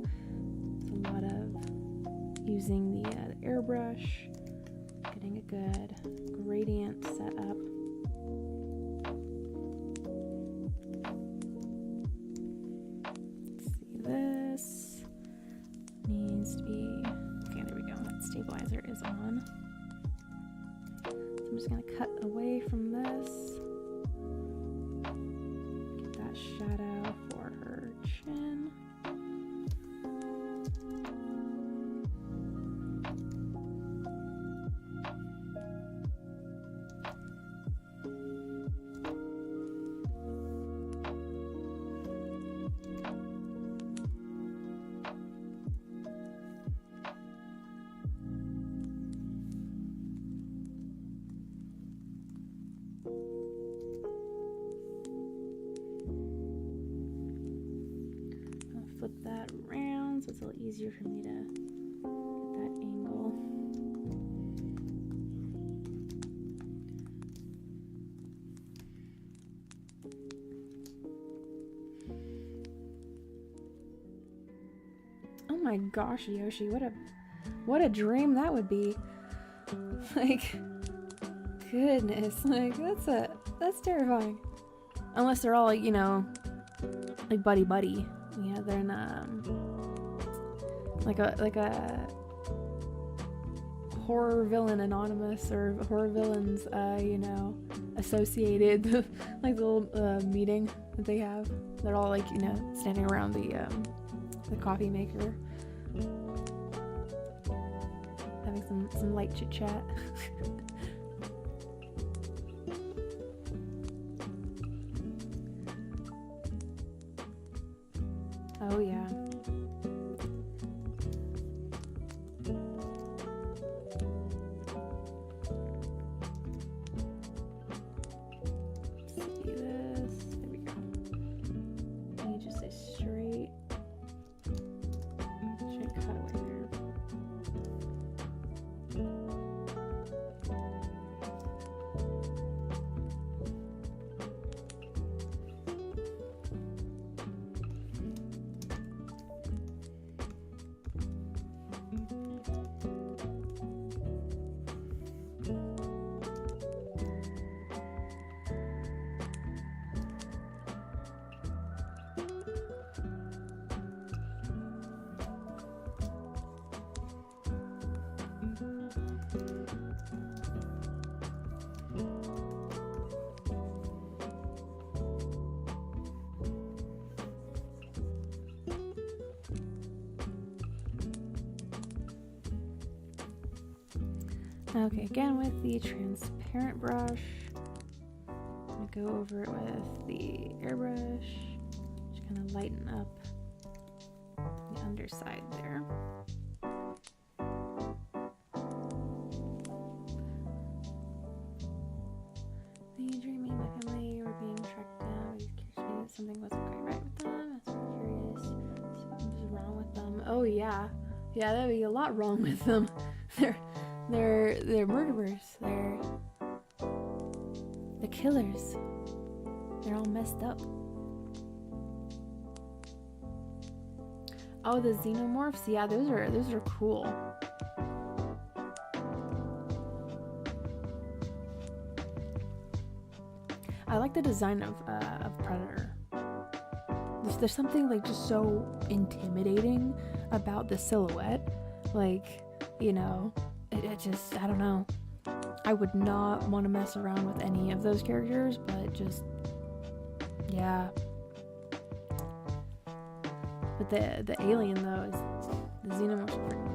it's a lot of using the airbrush, getting a good gradient set up. Let's see, this needs to be, okay, there we go, that stabilizer is on. So I'm just gonna cut away from this, get that shadow for her chin. Flip that around so it's a little easier for me to get that angle. Oh my gosh, Yoshi, what a dream that would be. Like, goodness, like that's terrifying. Unless they're all like, you know, like buddy. Yeah, they're in like a horror villain anonymous or horror villains you know, associated. Like the little meeting that they have. They're all like, you know, standing around the coffee maker, having some light chit chat. Oh yeah. Let's see this. There we go. You just say straight. Should cut away there. Okay, again with the transparent brush, I'm gonna go over it with the airbrush, just kind of lighten up the underside there. Daydreaming, my family were being tracked down by these Oh yeah. Yeah, there'd be a lot wrong with them. They're murderers. They're killers. They're all messed up. Oh, the xenomorphs. Yeah, those are cool. I like the design of Predator. There's something like just so intimidating about the silhouette. Like, you know, it just, I don't know. I would not want to mess around with any of those characters, but just, yeah. But the alien though is, the xenomorphs are pretty cool.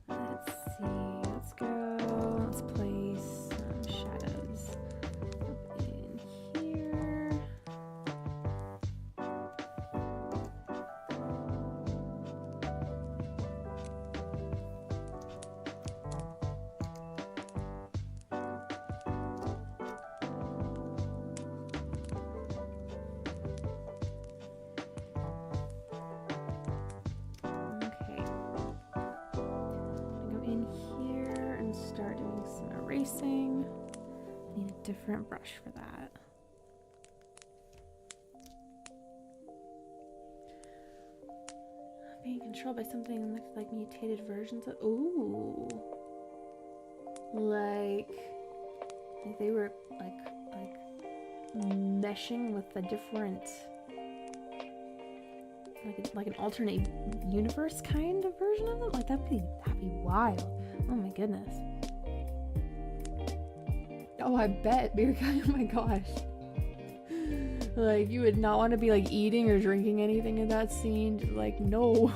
Let's see. Let's go. Let's place some shadows up in here. Erasing. Need a different brush for that. Being controlled by something like mutated versions of. Ooh. Like they were like meshing with a different, like an alternate universe kind of version of them. Like that'd be wild. Oh my goodness. Oh, I bet, beer guy. Oh my gosh. Like, you would not want to be like eating or drinking anything in that scene. Just like, no.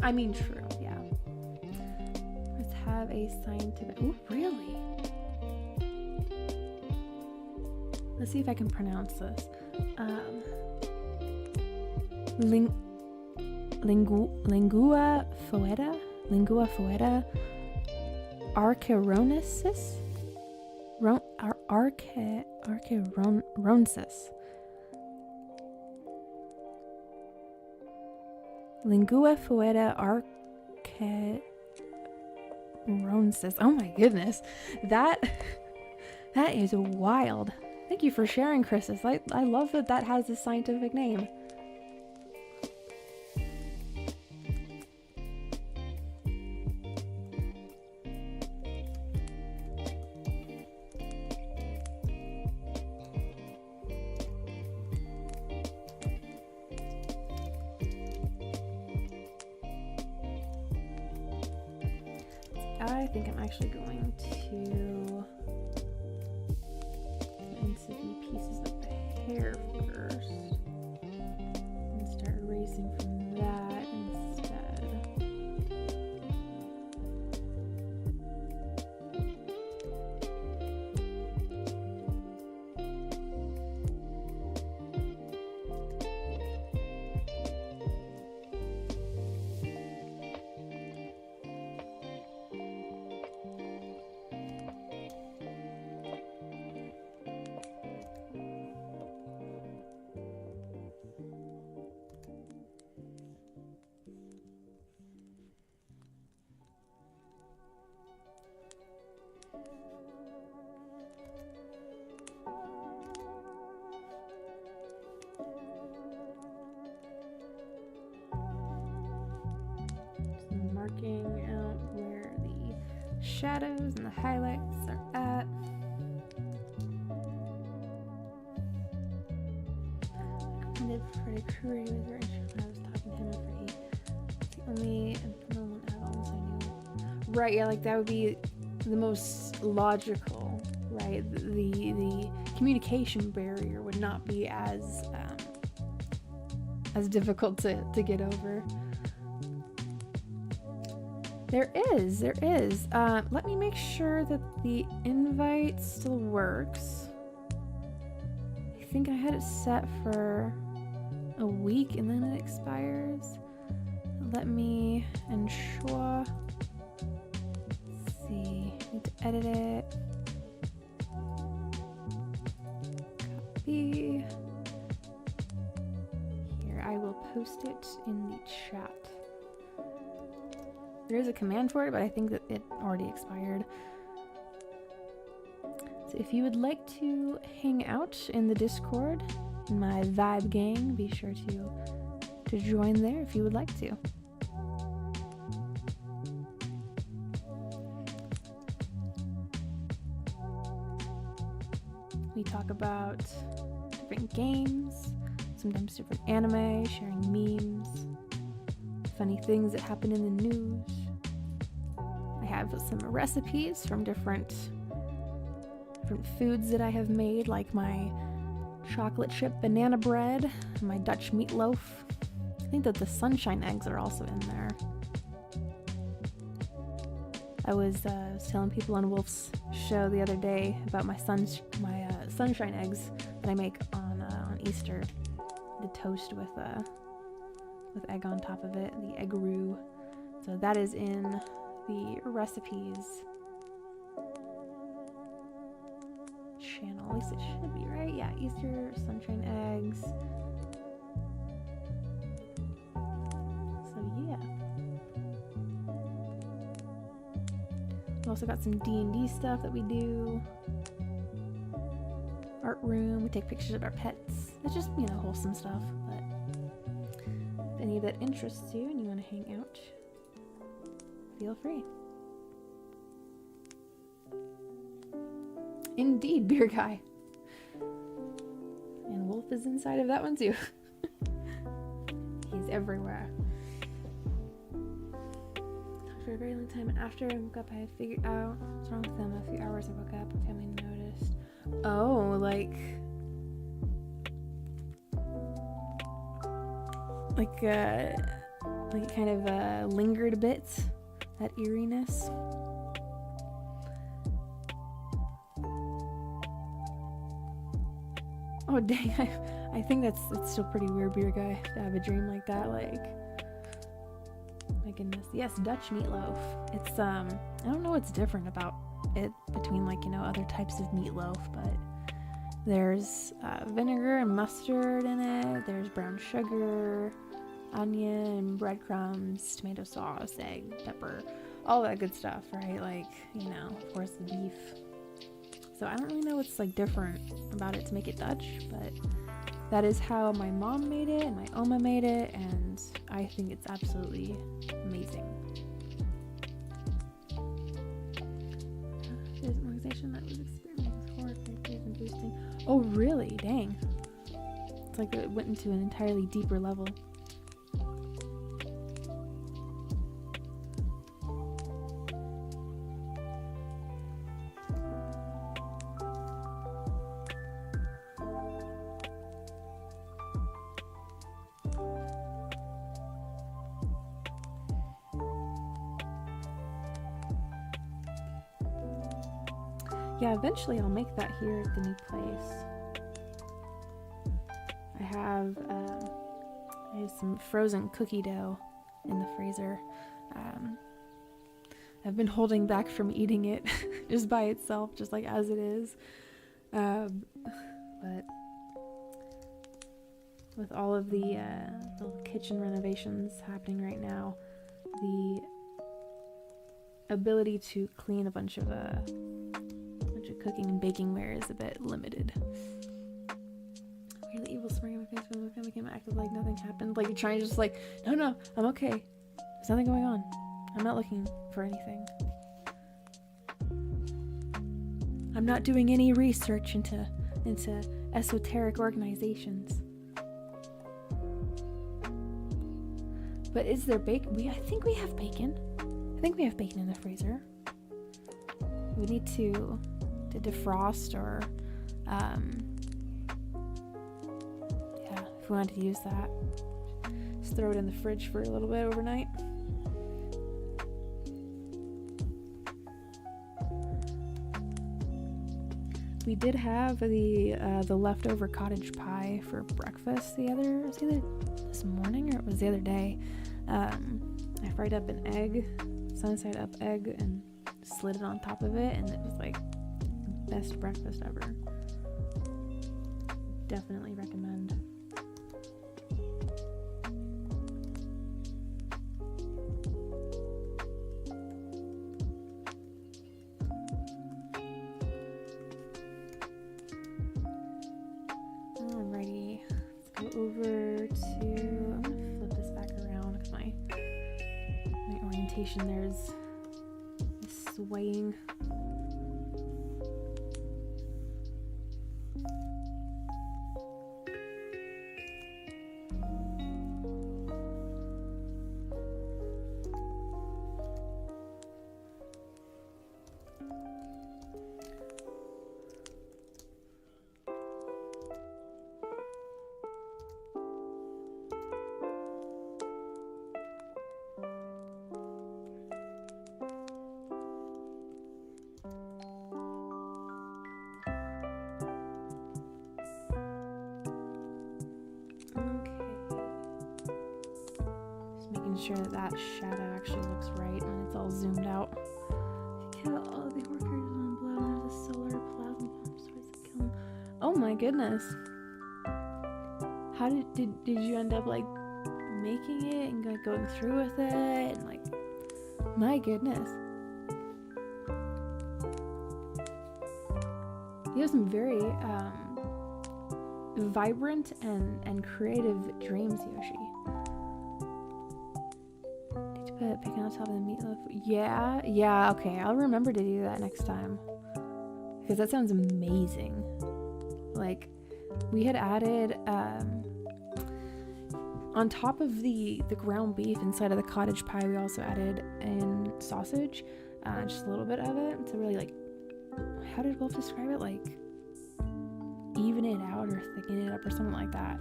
I mean, true, yeah. Let's have a scientific. Oh, really? Let's see if I can pronounce this. Lingua foeta archeronensis archeronensis Lingua foeta archeronensis. Oh my goodness, that is wild. Thank you for sharing, Chris's. I love that has a scientific name. I think I'm actually going to get into the pieces of the hair first and start erasing from that instead. Marking out where the shadows and the highlights are at. I did pretty creative with her when I was talking to him for the only one add-ons I knew. Right, yeah, like that would be the most logical, right? The communication barrier would not be as difficult to get over. There is. Let me make sure that the invite still works. I think I had it set for a week and then it expires. Let me ensure. Let's see, need to edit it. Copy. Here, I will post it in the chat. There is a command for it, but I think that it already expired. So if you would like to hang out in the Discord, in my Vibe gang, be sure to join there if you would like to. We talk about different games, sometimes different anime, sharing memes, funny things that happen in the news. I have some recipes from different foods that I have made, like my chocolate chip banana bread, and my Dutch meatloaf. I think that the sunshine eggs are also in there. I was telling people on Wolf's show the other day about my sunshine eggs that I make on Easter. The toast with egg on top of it, the egg roux. So that is in the recipes channel. At least it should be, right? Yeah, Easter sunshine eggs. So yeah. We've also got some D&D stuff that we do. Art room, we take pictures of our pets. It's just, wholesome stuff, but if any of that interests you and you want to hang out, feel free. Indeed, beer guy. And Wolf is inside of that one too. He's everywhere. For a very long time after I woke up, I had figured out what's wrong with them. A few hours I woke up, my family noticed. Oh, like it kind of lingered a bit, that eeriness. Oh dang, I think it's still pretty weird, beer guy, to have a dream like that. Like, my goodness. Yes, Dutch meatloaf. It's I don't know what's different about it between other types of meatloaf, but there's vinegar and mustard in it. There's brown sugar, onion, breadcrumbs, tomato sauce, egg, pepper, all that good stuff, right? Of course the beef. So I don't really know what's different about it to make it Dutch, but that is how my mom made it and my Oma made it, and I think it's absolutely amazing. There's an organization that was experimenting with horror characters and boosting. Oh really? Dang. It's like it went into an entirely deeper level. Yeah, eventually I'll make that here at the new place. I have some frozen cookie dough in the freezer. I've been holding back from eating it just by itself, just as it is. But with all of the kitchen renovations happening right now, the ability to clean a bunch of cooking and baking ware is a bit limited. Weirdly evil spring in my face when I became active like nothing happened. You're trying to just no, I'm okay. There's nothing going on. I'm not looking for anything. I'm not doing any research into esoteric organizations. But is there bacon? I think we have bacon. I think we have bacon in the freezer. We need to defrost or if we wanted to use that, just throw it in the fridge for a little bit overnight. we did have the leftover cottage pie for breakfast it was either this morning or it was the other day. I fried up an egg, sunny side up egg, and slid it on top of it, and it was like the best breakfast ever. Definitely recommend. Alrighty, let's go over to, I'm gonna flip this back around because my orientation there is swaying. Sure that shadow actually looks right when it's all zoomed out. Kill all the workers on blow. There's a solar plasma bomb starts to kill them. Oh my goodness! How did you end up like making it and like going through with it and like, my goodness! You have some very vibrant and creative dreams, Yoshi. Picking on top of the meatloaf. Yeah, okay. I'll remember to do that next time. Because that sounds amazing. Like, we had added, on top of the ground beef inside of the cottage pie, we also added in sausage. Just a little bit of it. To really, like, how did Wolf describe it? Like, even it out or thicken it up or something like that.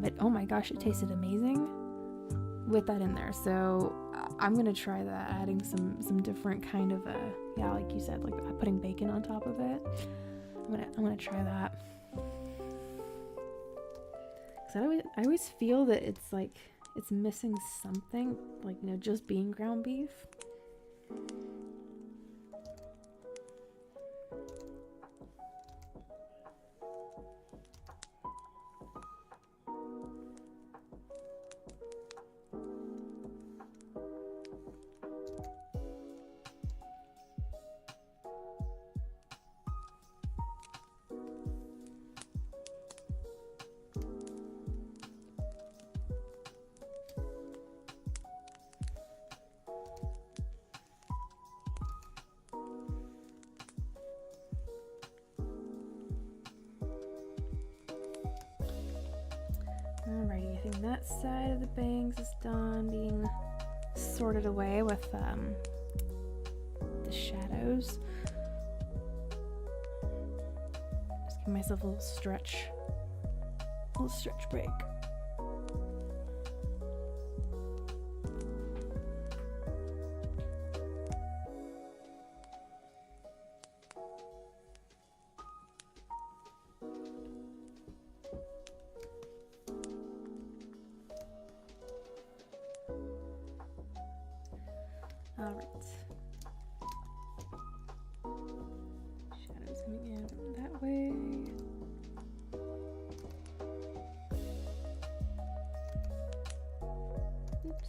But, oh my gosh, it tasted amazing with that in there. So I'm gonna try that, adding some different kind of yeah, like you said, like putting bacon on top of it. I'm gonna try that. Cause I always feel that it's like it's missing something, like, you know, just being ground beef. Alrighty, I think that side of the bangs is done being sorted away with the shadows. Just give myself a little stretch break. Alright. Shadows coming in that way. Oops.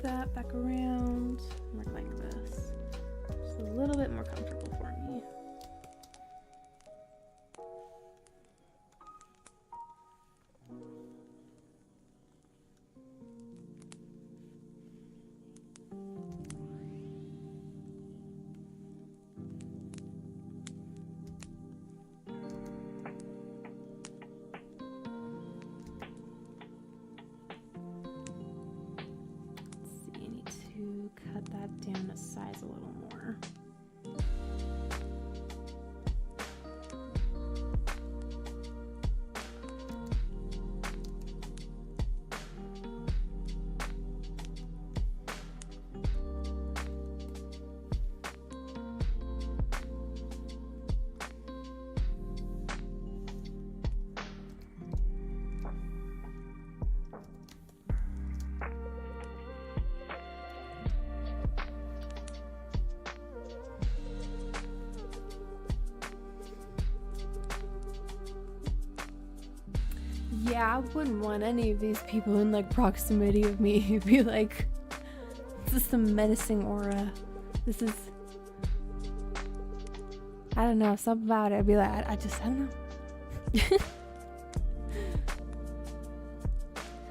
That back around, work like this. Just a little bit more comfortable for me. down a size a little more. Yeah, I wouldn't want any of these people in like proximity of me. It'd be like, this is some menacing aura. This is, I don't know, something about it. I'd be like, I don't know. I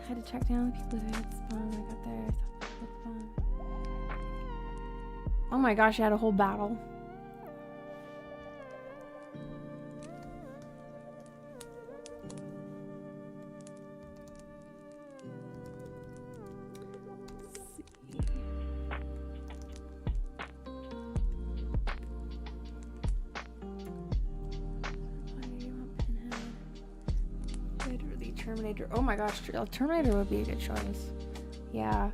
had to track down the people who had spawned when I got there. I thought that was fun. Oh my gosh, I had a whole battle. Terminator. Oh my gosh, Terminator would be a good choice. Yeah.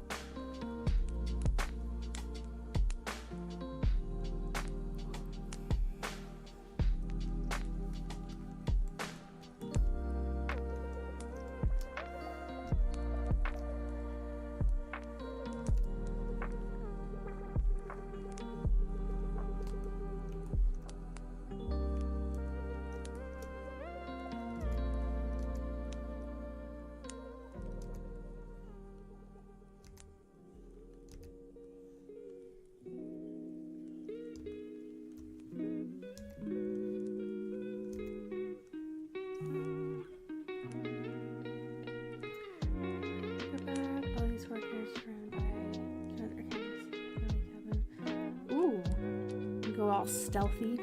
All stealthy.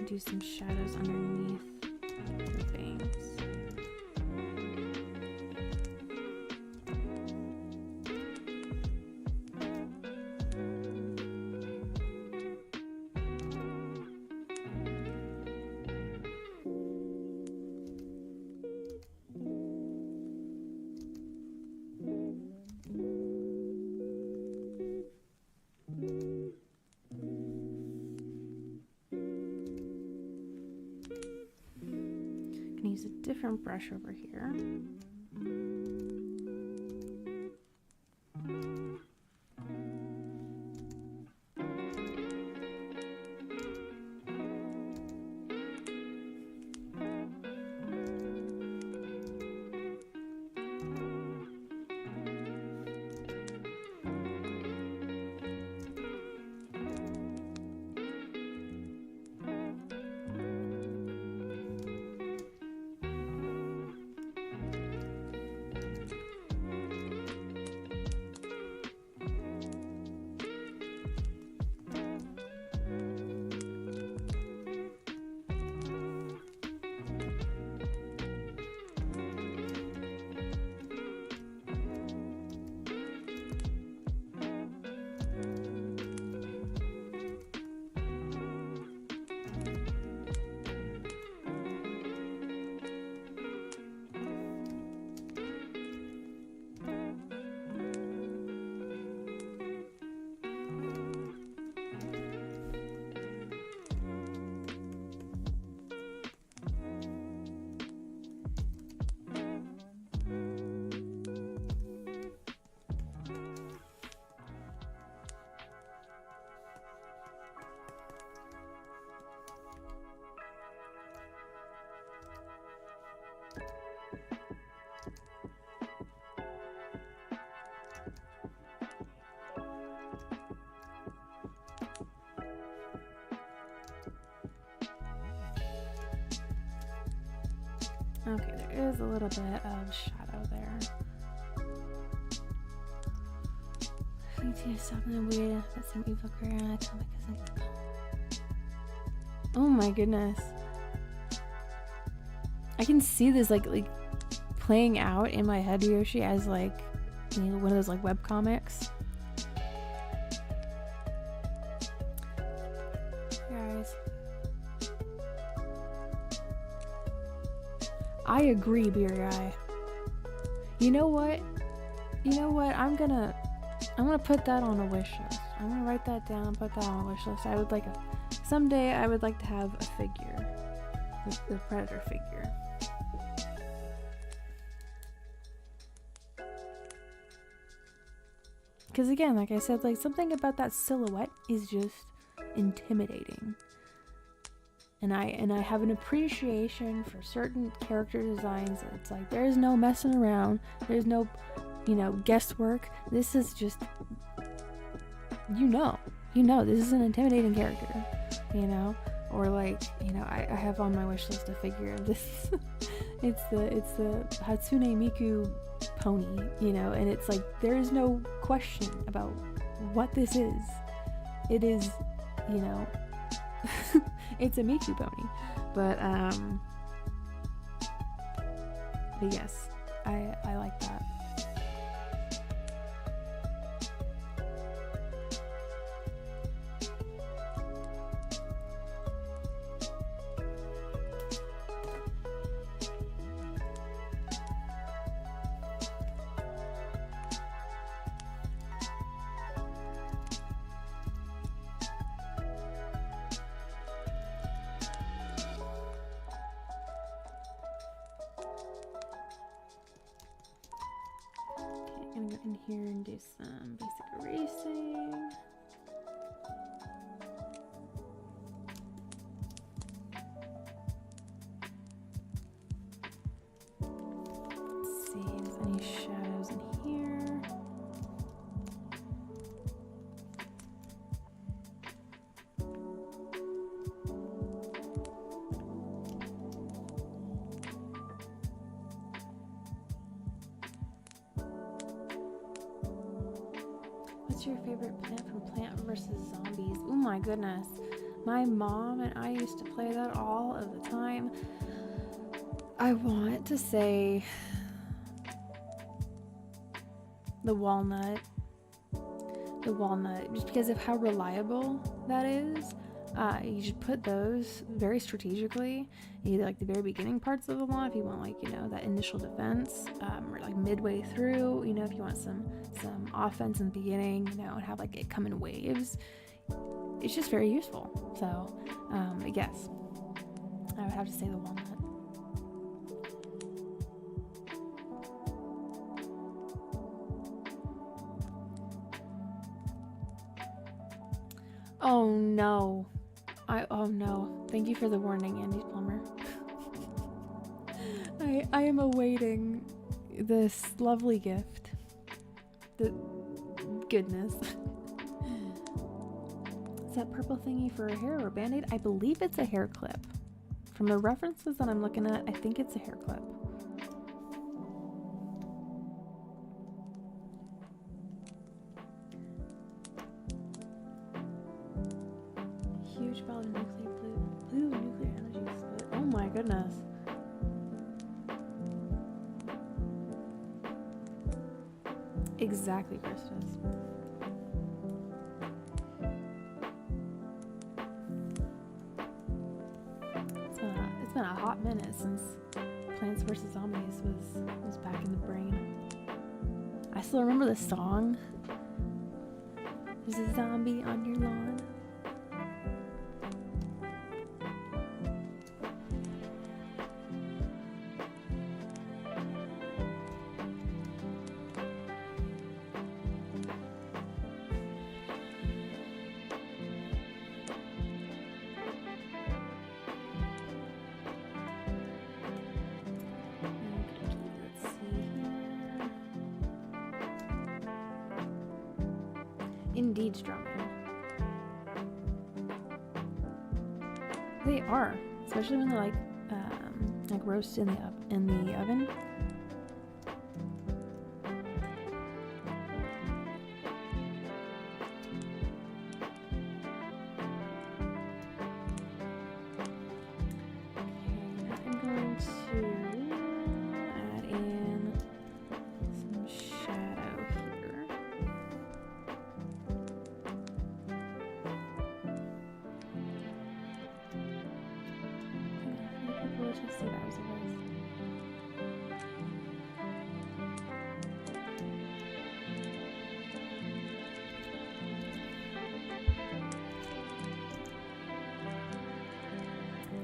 Do some shadows underneath the veins. Use a different brush over here. Okay, there is a little bit of shadow there. Oh my goodness. I can see this like playing out in my head, Yoshi, as like, you know, one of those like web comics. Guys, I agree, beer guy. You know what? I'm gonna put that on a wish list. I'm gonna write that down, put that on a wish list. Someday I would like to have a figure, the Predator figure. Because again, like I said, like something about that silhouette is just intimidating. And I have an appreciation for certain character designs. It's like there's no messing around. There's no, you know, guesswork. This is just, you know, this is an intimidating character, you know. Or like, you know, I have on my wish list a figure of this. it's the Hatsune Miku pony, you know, and it's like there is no question about what this is. It is, you know, it's a Miku pony, but yes, I like that. I'm gonna go in here and do some basic erasing. Let's see if there's any shadows in here. What's your favorite plant from Plant vs. Zombies? Oh my goodness. My mom and I used to play that all of the time. I want to say the walnut. The walnut, just because of how reliable that is. You should put those very strategically, either like the very beginning parts of the lawn if you want, like, you know, that initial defense, or like midway through, you know, if you want some offense in the beginning, you know, and have like it come in waves. It's just very useful. So yes, I would have to say the walnut. Oh no. Oh no. Thank you for the warning, Andy's Plumber. I am awaiting this lovely gift. The goodness. Is that purple thingy for a hair or a band-aid? I believe it's a hair clip. From the references that I'm looking at, I think it's a hair clip. Huge ball of blue nuclear energy split. Oh my goodness. Exactly, Christus. It's been a hot minute since Plants vs. Zombies was back in the brain. I still remember the song. There's a zombie on your lawn. Indeed, Strongman. They are, especially when they're like like roast in the oven.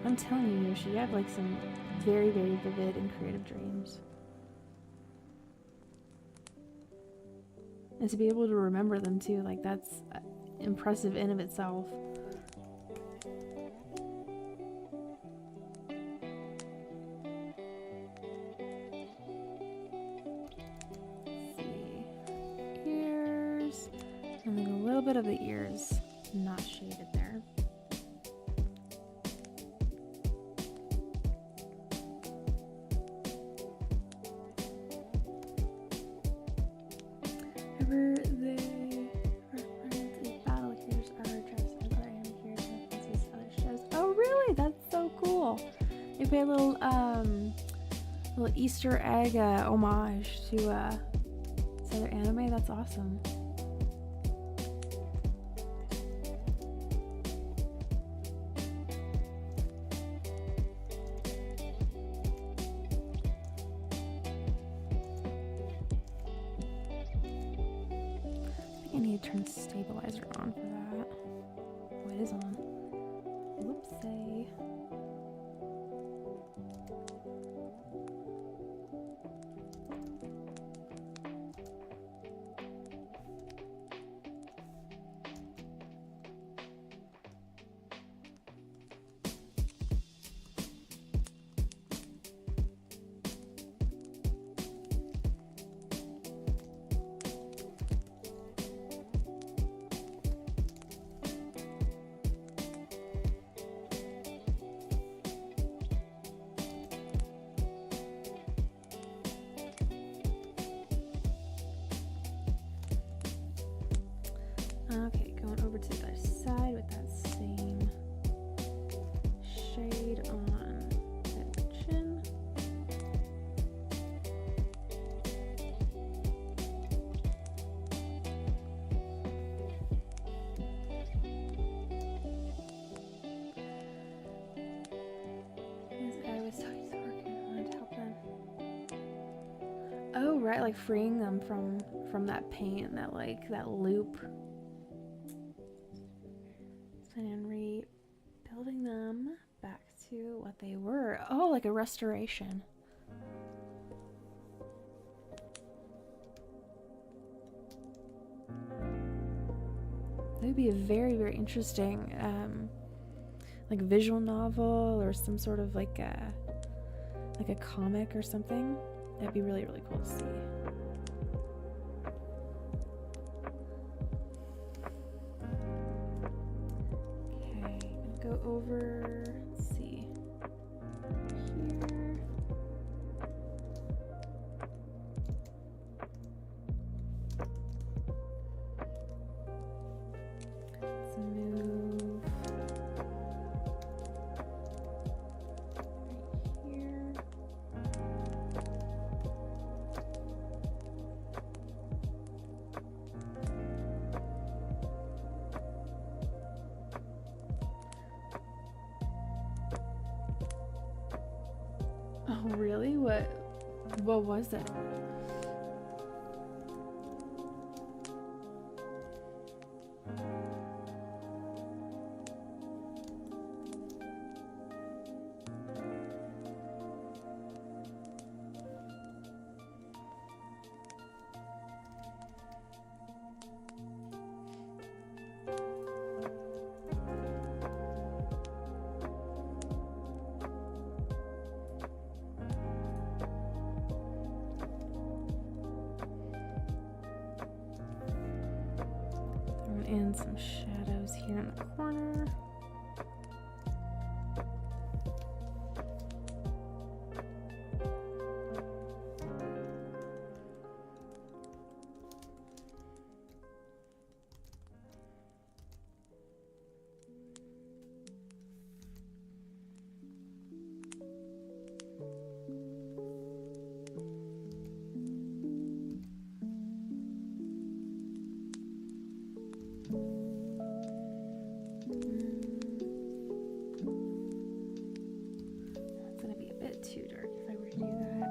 I'm telling you, Yoshi, you have like some very, very vivid and creative dreams. And to be able to remember them too, like that's impressive in of itself. Let's see. Ears. And then a little bit of the ears not shaded there. A little Easter egg homage to other anime. That's awesome. I think I need to turn the stabilizer on for that. Oh, it is on. Whoopsie. Okay, going over to the other side with that same shade on the chin. I was talking to work and I wanted to help them. Oh, right, like freeing them from that pain, that loop. And rebuilding them back to what they were. Oh, like a restoration. That would be a very, very interesting like visual novel or some sort of like a comic or something. That'd be really, really cool to see. Go over, let's see, here. Let's move right here. Oh, really? What was that? In some shadows here in the corner. too dark if I were to do that.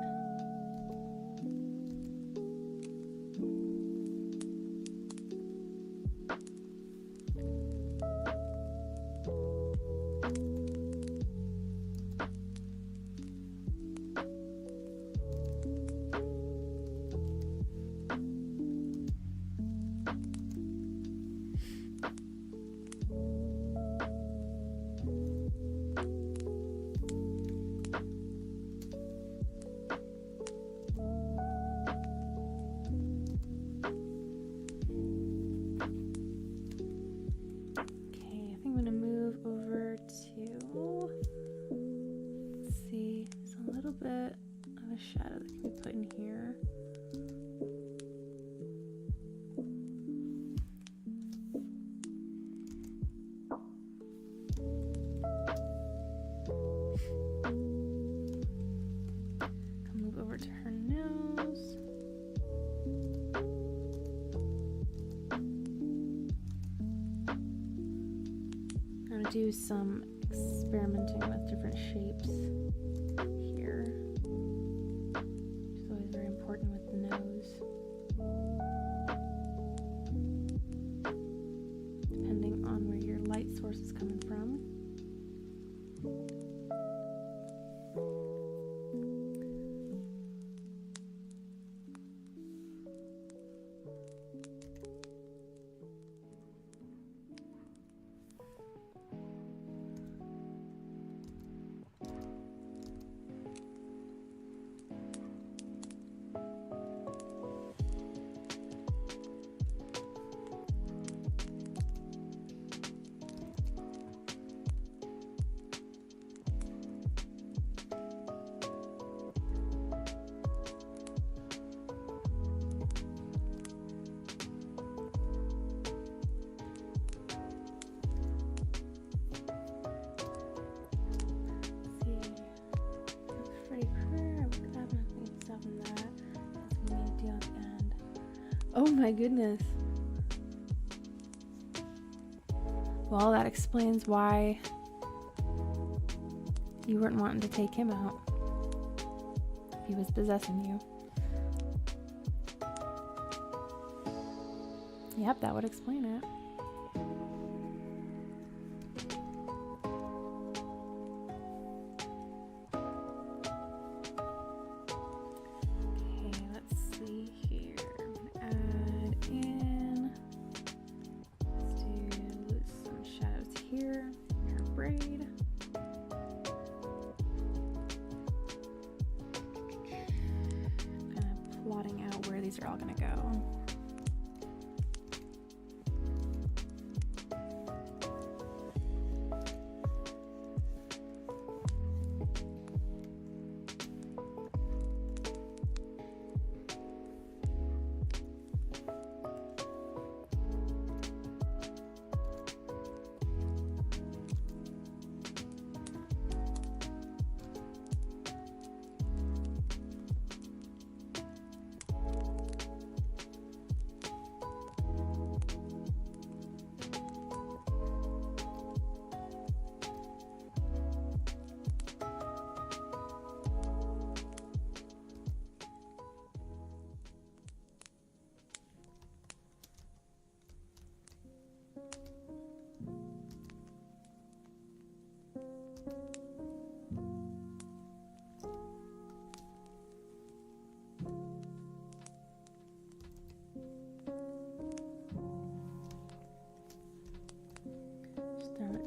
Shadow that can be put in here. Come move over to her nose. I'm gonna do some experimenting with different shapes here. With the nose, depending on where your light source is coming from. Oh my goodness. Well, that explains why you weren't wanting to take him out. If he was possessing you. Yep, that would explain it. These are all gonna go.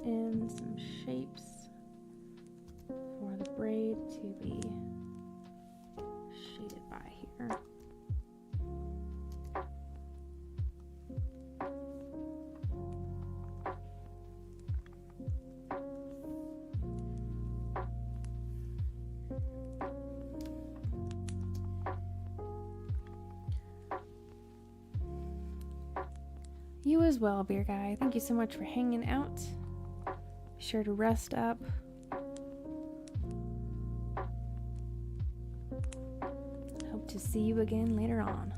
In some shapes for the braid to be shaded by here. You as well, beer guy. Thank you so much for hanging out. Be sure to rest up. Hope to see you again later on.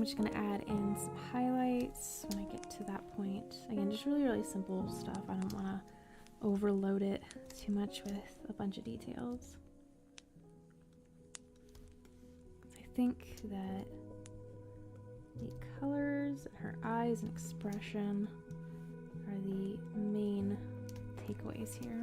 I'm just gonna add in some highlights when I get to that point. Again, just really, really simple stuff. I don't wanna overload it too much with a bunch of details. I think that the colors, her eyes and expression are the main takeaways here.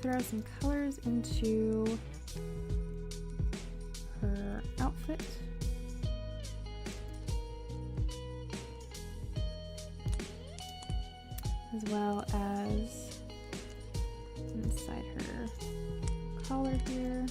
Throw some colors into her outfit. As well as inside her collar here.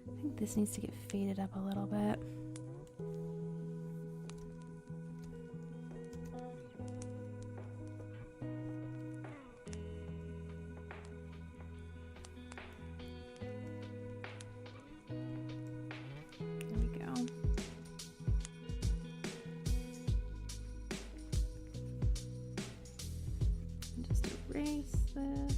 I think this needs to get faded up a little bit. There we go. And just erase this.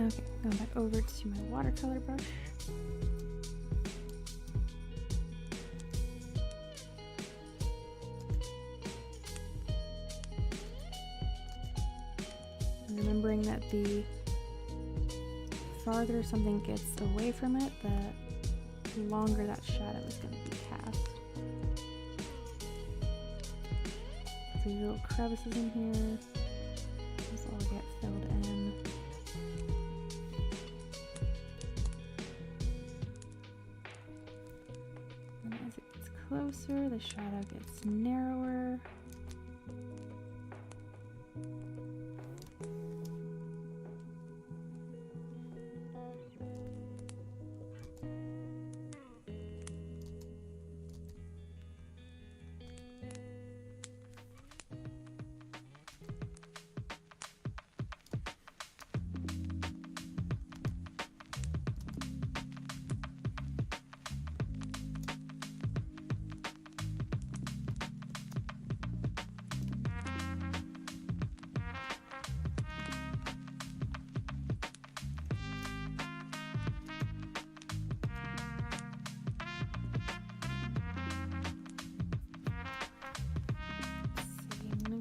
Okay, going back over to my watercolor brush. And remembering that the farther something gets away from it, the longer that shadow is going to be cast. So these little crevices in here, these all get filled in. Closer, the shadow gets narrower.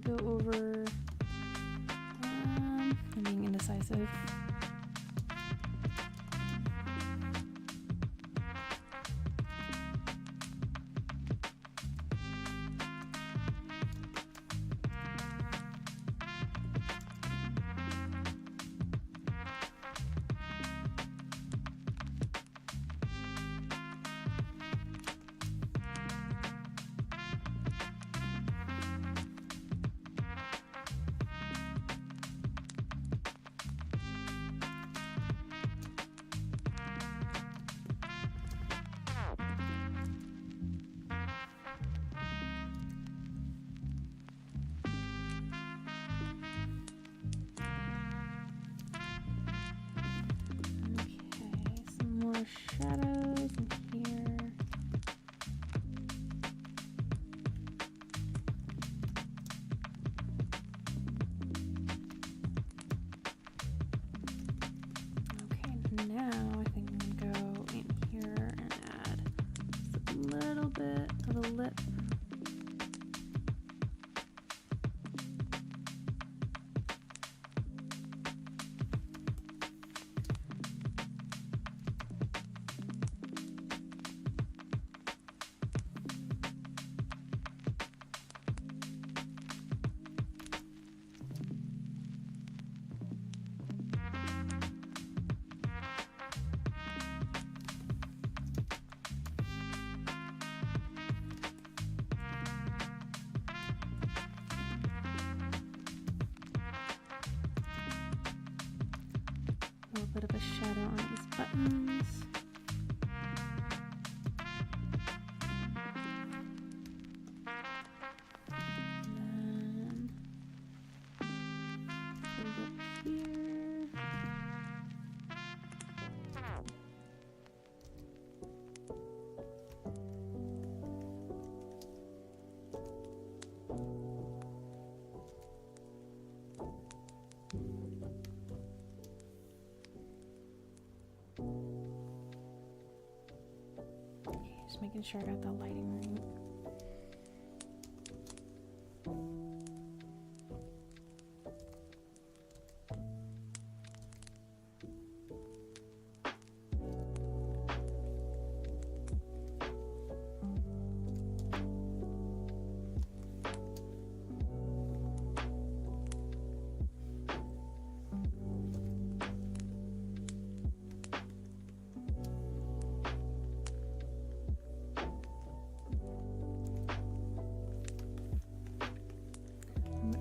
Go over, I'm being indecisive. Shadows in here. Okay, now I think I'm gonna go in here and add just a little bit of a lip. bit of a shadow on these buttons. Just making sure I got the lighting right.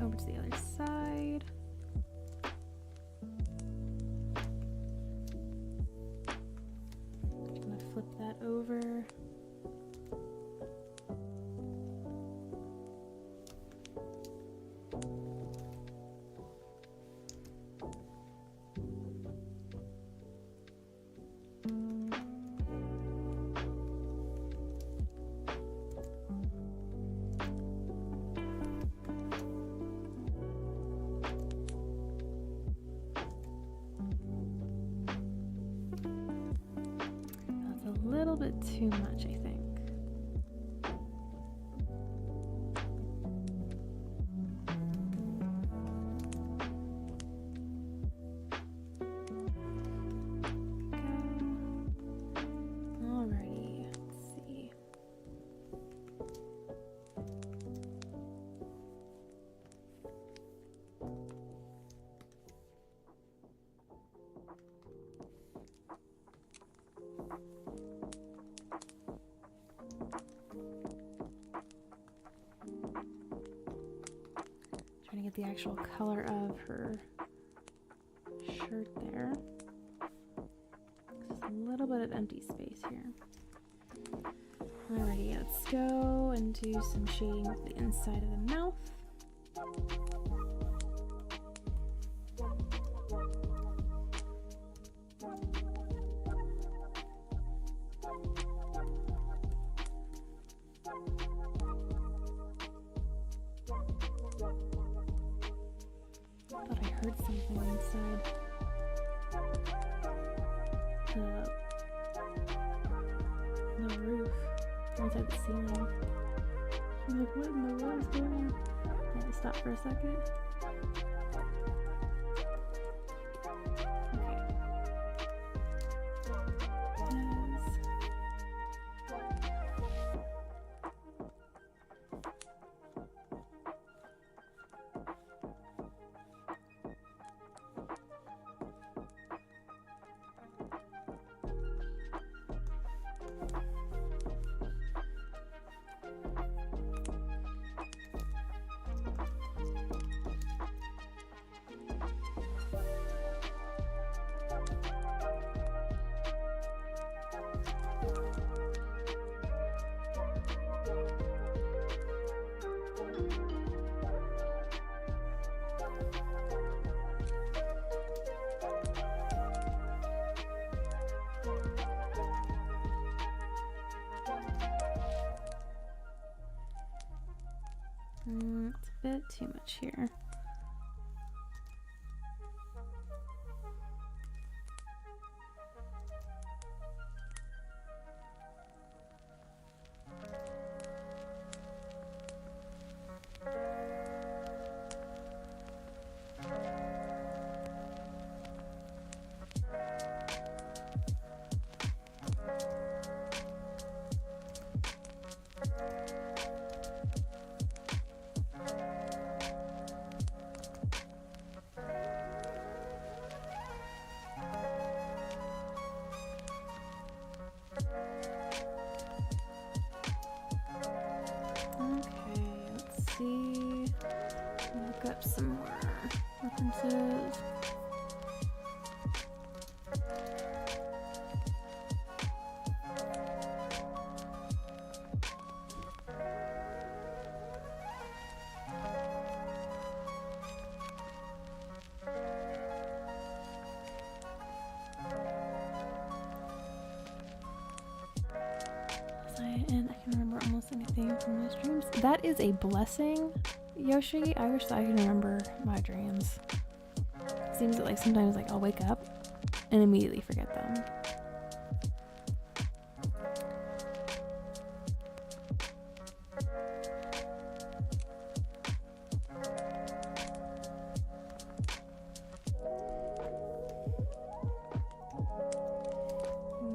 Over to the other side. I'm gonna flip that over. A little bit too much, I think. Alrighty, let's see. Trying to get the actual color of her shirt there. There's a little bit of empty space here. Alrighty, let's go and do some shading of the inside of the mouth. Thought I heard something inside the roof, inside the ceiling. I'm like, what in the world is going on? I had to stop for a second. It's a bit too much here. Look up some more references. and I can remember almost anything from those dreams. That is a blessing, Yoshi. I wish that I could remember my dreams. It seems that like sometimes like I'll wake up and immediately forget them.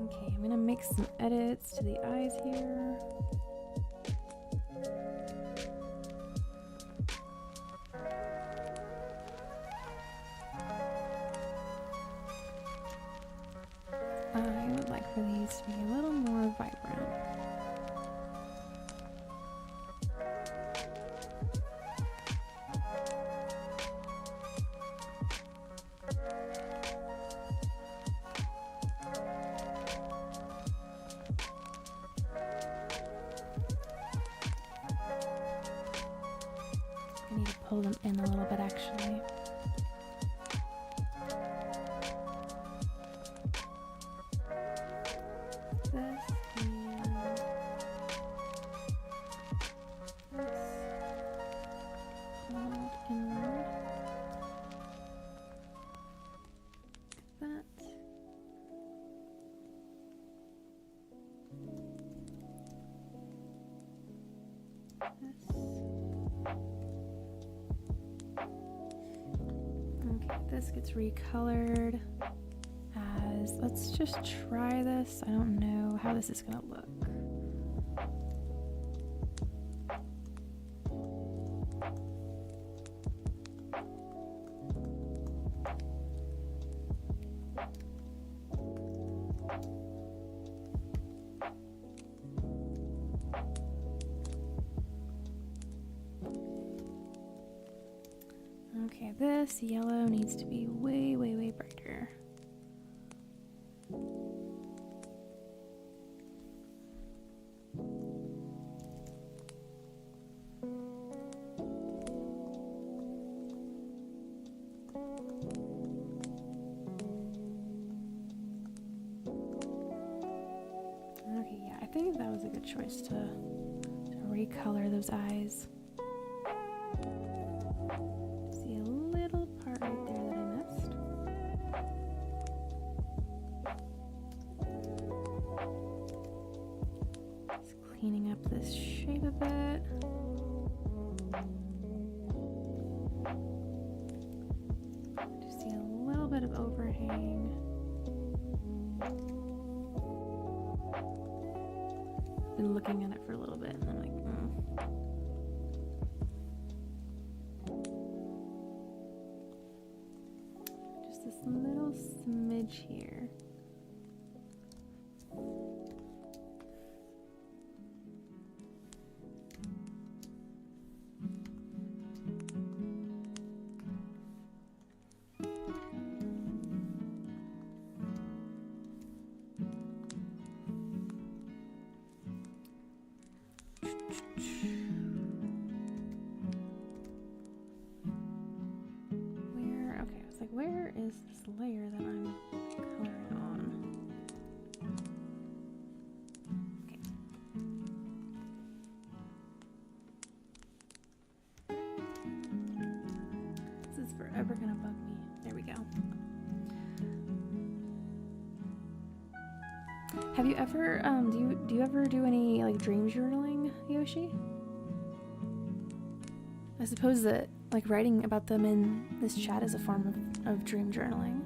Okay, I'm gonna make some edits to the eyes here. I would like for these to be a little more vibrant. I need to pull them in a little bit actually. This gets recolored as, let's just try this. I don't know how this is gonna look. Okay, this yellow needs to be way, way, way brighter. Okay, yeah, I think that was a good choice to recolor those eyes. See a little part right there that I missed. Just cleaning up this shape a bit. Just see a little bit of overhang. Been looking at it for a little bit and I'm like, just this little smidge here. Where is this layer that I'm coloring on? Okay. This is forever gonna bug me. There we go. Have you ever do you ever do any like dream journaling, Yoshi? I suppose that like writing about them in this chat is a form of dream journaling.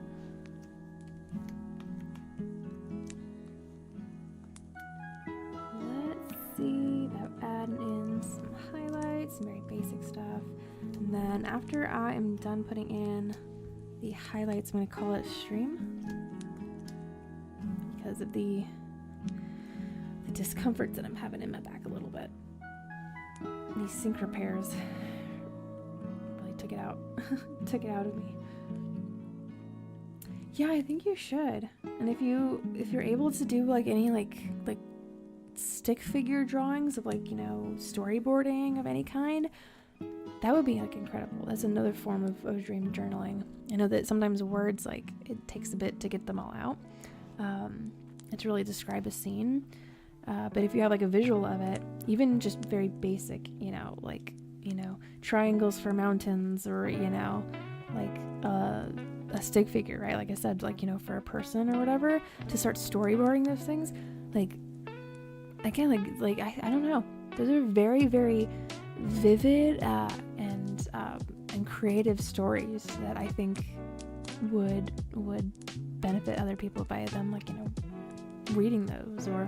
Let's see about adding in some highlights, some very basic stuff. And then after I am done putting in the highlights, I'm going to call it stream. Because of the discomfort that I'm having in my back a little bit. These sync repairs took it out of me. Yeah, I think you should. And if you're able to do like any like stick figure drawings of like, you know, storyboarding of any kind, that would be like incredible. That's another form of dream journaling. I know that sometimes words, like, it takes a bit to get them all out, and to really describe a scene. But if you have like a visual of it, even just very basic, like, triangles for mountains, or, like a stick figure, right? Like I said, like, for a person or whatever, to start storyboarding those things, like, again, like I don't know. Those are very, very vivid and creative stories that I think would benefit other people by them, like, reading those or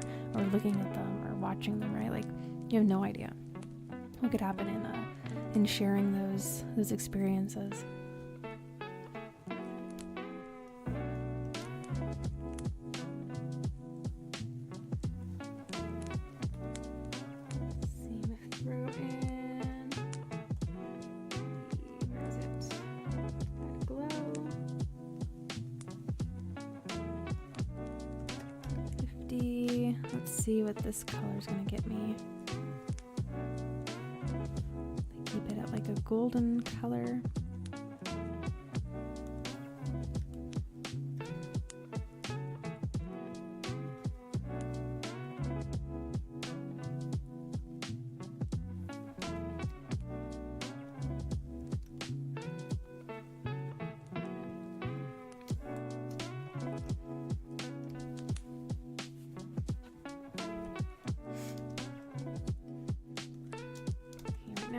looking at them or watching them, right? Like, you have no idea what could happen in sharing those experiences. See what this color is going to get me. Keep it at like a golden color.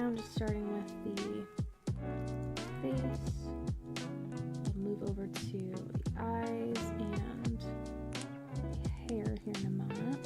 I'm just starting with the face. I'll move over to the eyes and the hair here in a moment.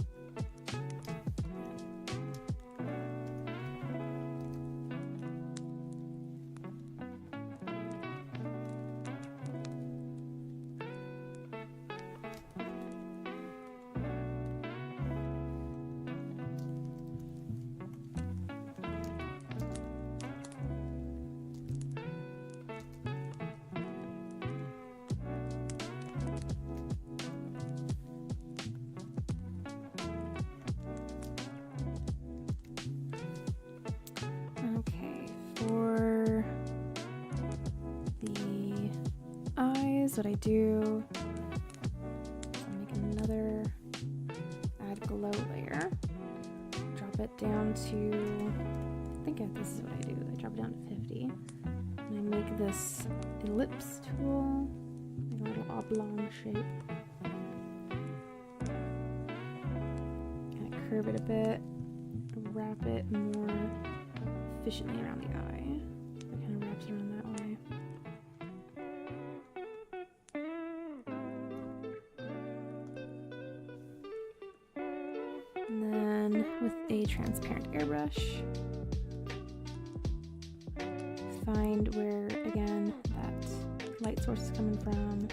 For the eyes, what I do, I'll make another add glow layer, drop it down to, I think this is what I do, I drop it down to 50, and I make this ellipse tool, like a little oblong shape, kind of curve it a bit, wrap it more efficiently around the eye. It kind of wraps around that way. And then with a transparent airbrush, find where, again, that light source is coming from,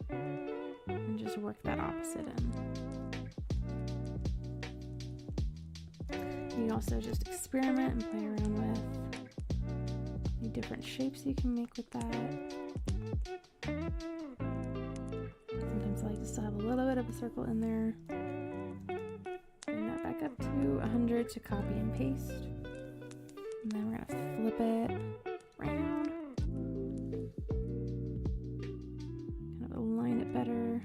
and just work that opposite in. You can also just experiment and play around with the different shapes you can make with that. Sometimes I like to still have a little bit of a circle in there. Bring that back up to 100 to copy and paste. And then we're gonna flip it around. Kind of align it better.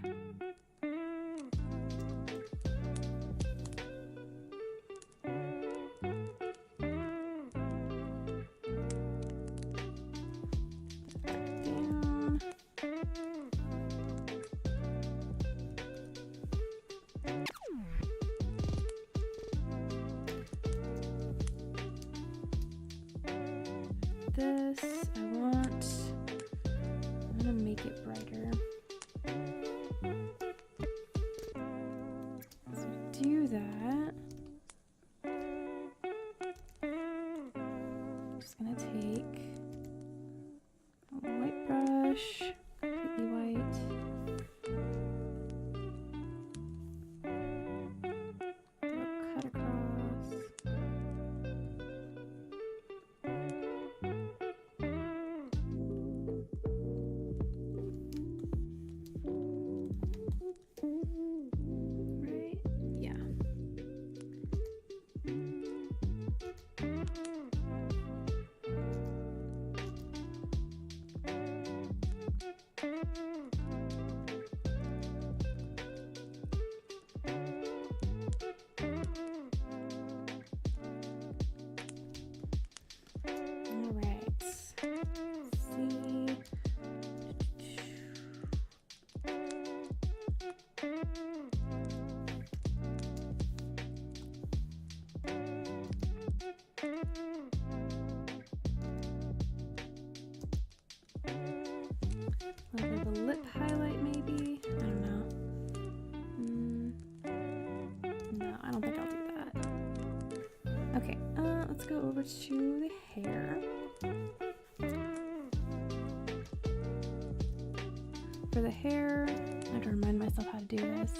This, I'm gonna make it brighter. So to do that, I'm just gonna take a white brush, completely white. Cut across. A little bit of a lip highlight, maybe. I don't know. No, I don't think I'll do that. Okay, let's go over to the hair. For the hair, I have to remind myself how to do this.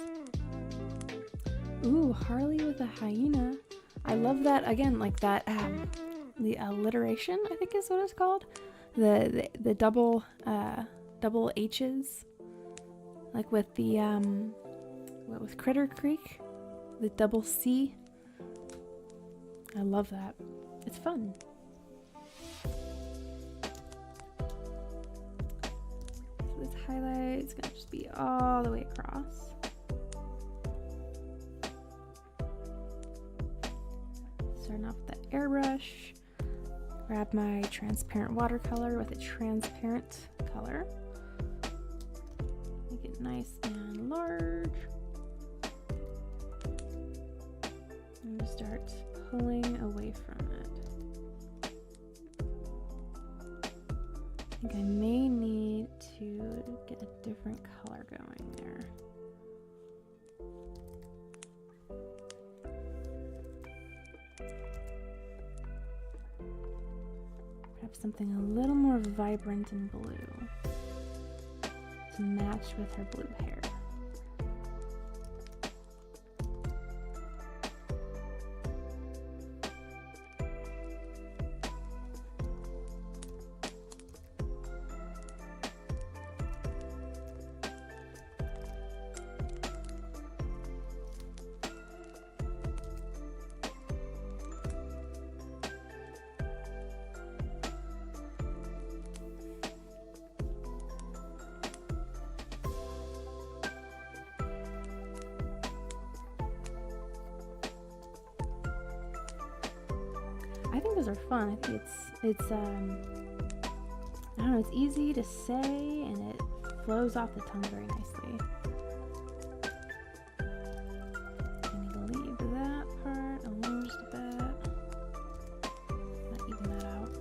Ooh, Harley with a hyena. I love that, again, like that, the alliteration, I think is what it's called. The double H's. Like with the, what was Critter Creek? The double C. I love that. It's fun. So this highlight is gonna just be all the way across. Starting off with the airbrush. Grab my transparent watercolor with a transparent color. Make it nice and large. And just start pulling away from it. I think I may need to get a different color going there. Perhaps something a little more vibrant and blue to match with her blue hair. I think those are fun. I think it's I don't know, it's easy to say and it flows off the tongue very nicely. I need to leave that part alone just a bit. Might even that out.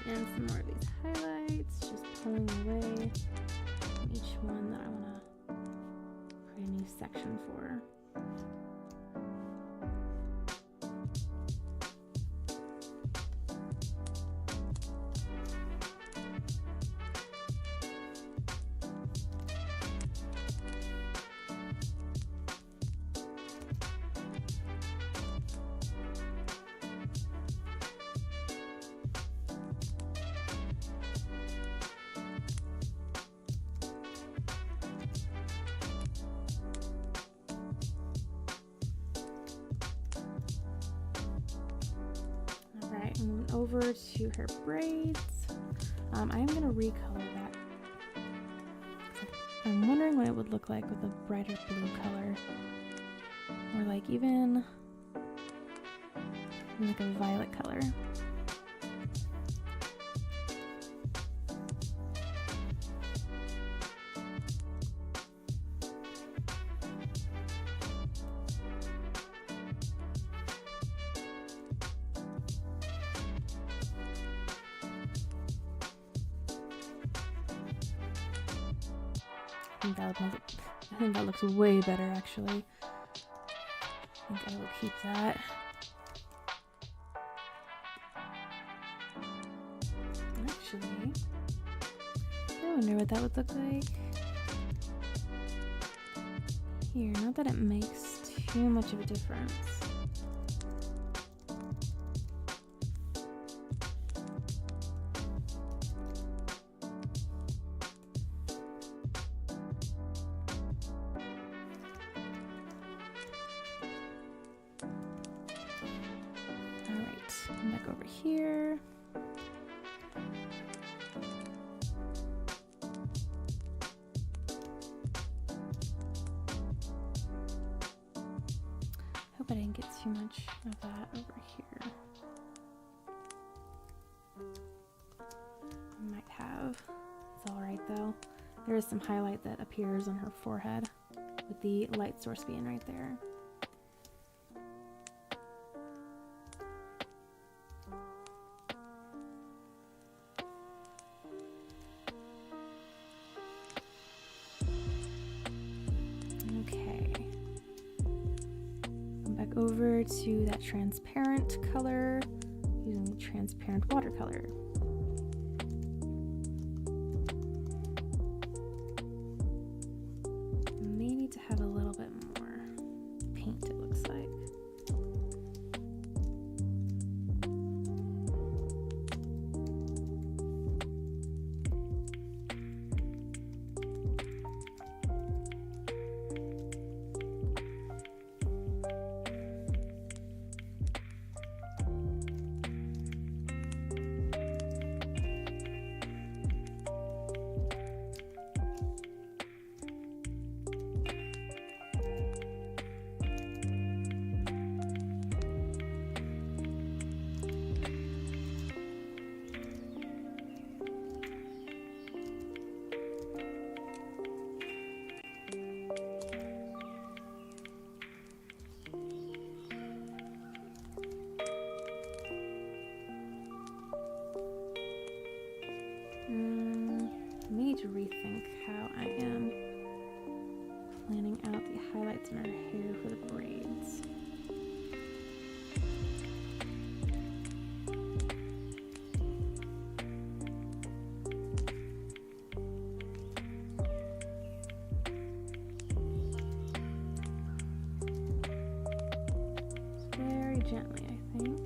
And some more of these highlights, just pulling away from each one that I want to create a new section for. Moving over to her braids. I am going to recolor that. I'm wondering what it would look like with a brighter blue color. Or like even like a violet color. I think that looks way better, actually. I think I will keep that. Actually, I wonder what that would look like. Here, not that it makes too much of a difference. Come back over here. Hope I didn't get too much of that over here. I might have. It's alright though. There is some highlight that appears on her forehead with the light source being right there. Over to that transparent color using the transparent watercolor. May need to have a little bit more paint, it looks like. To rethink how I am planning out the highlights in her hair for the braids. Very gently, I think.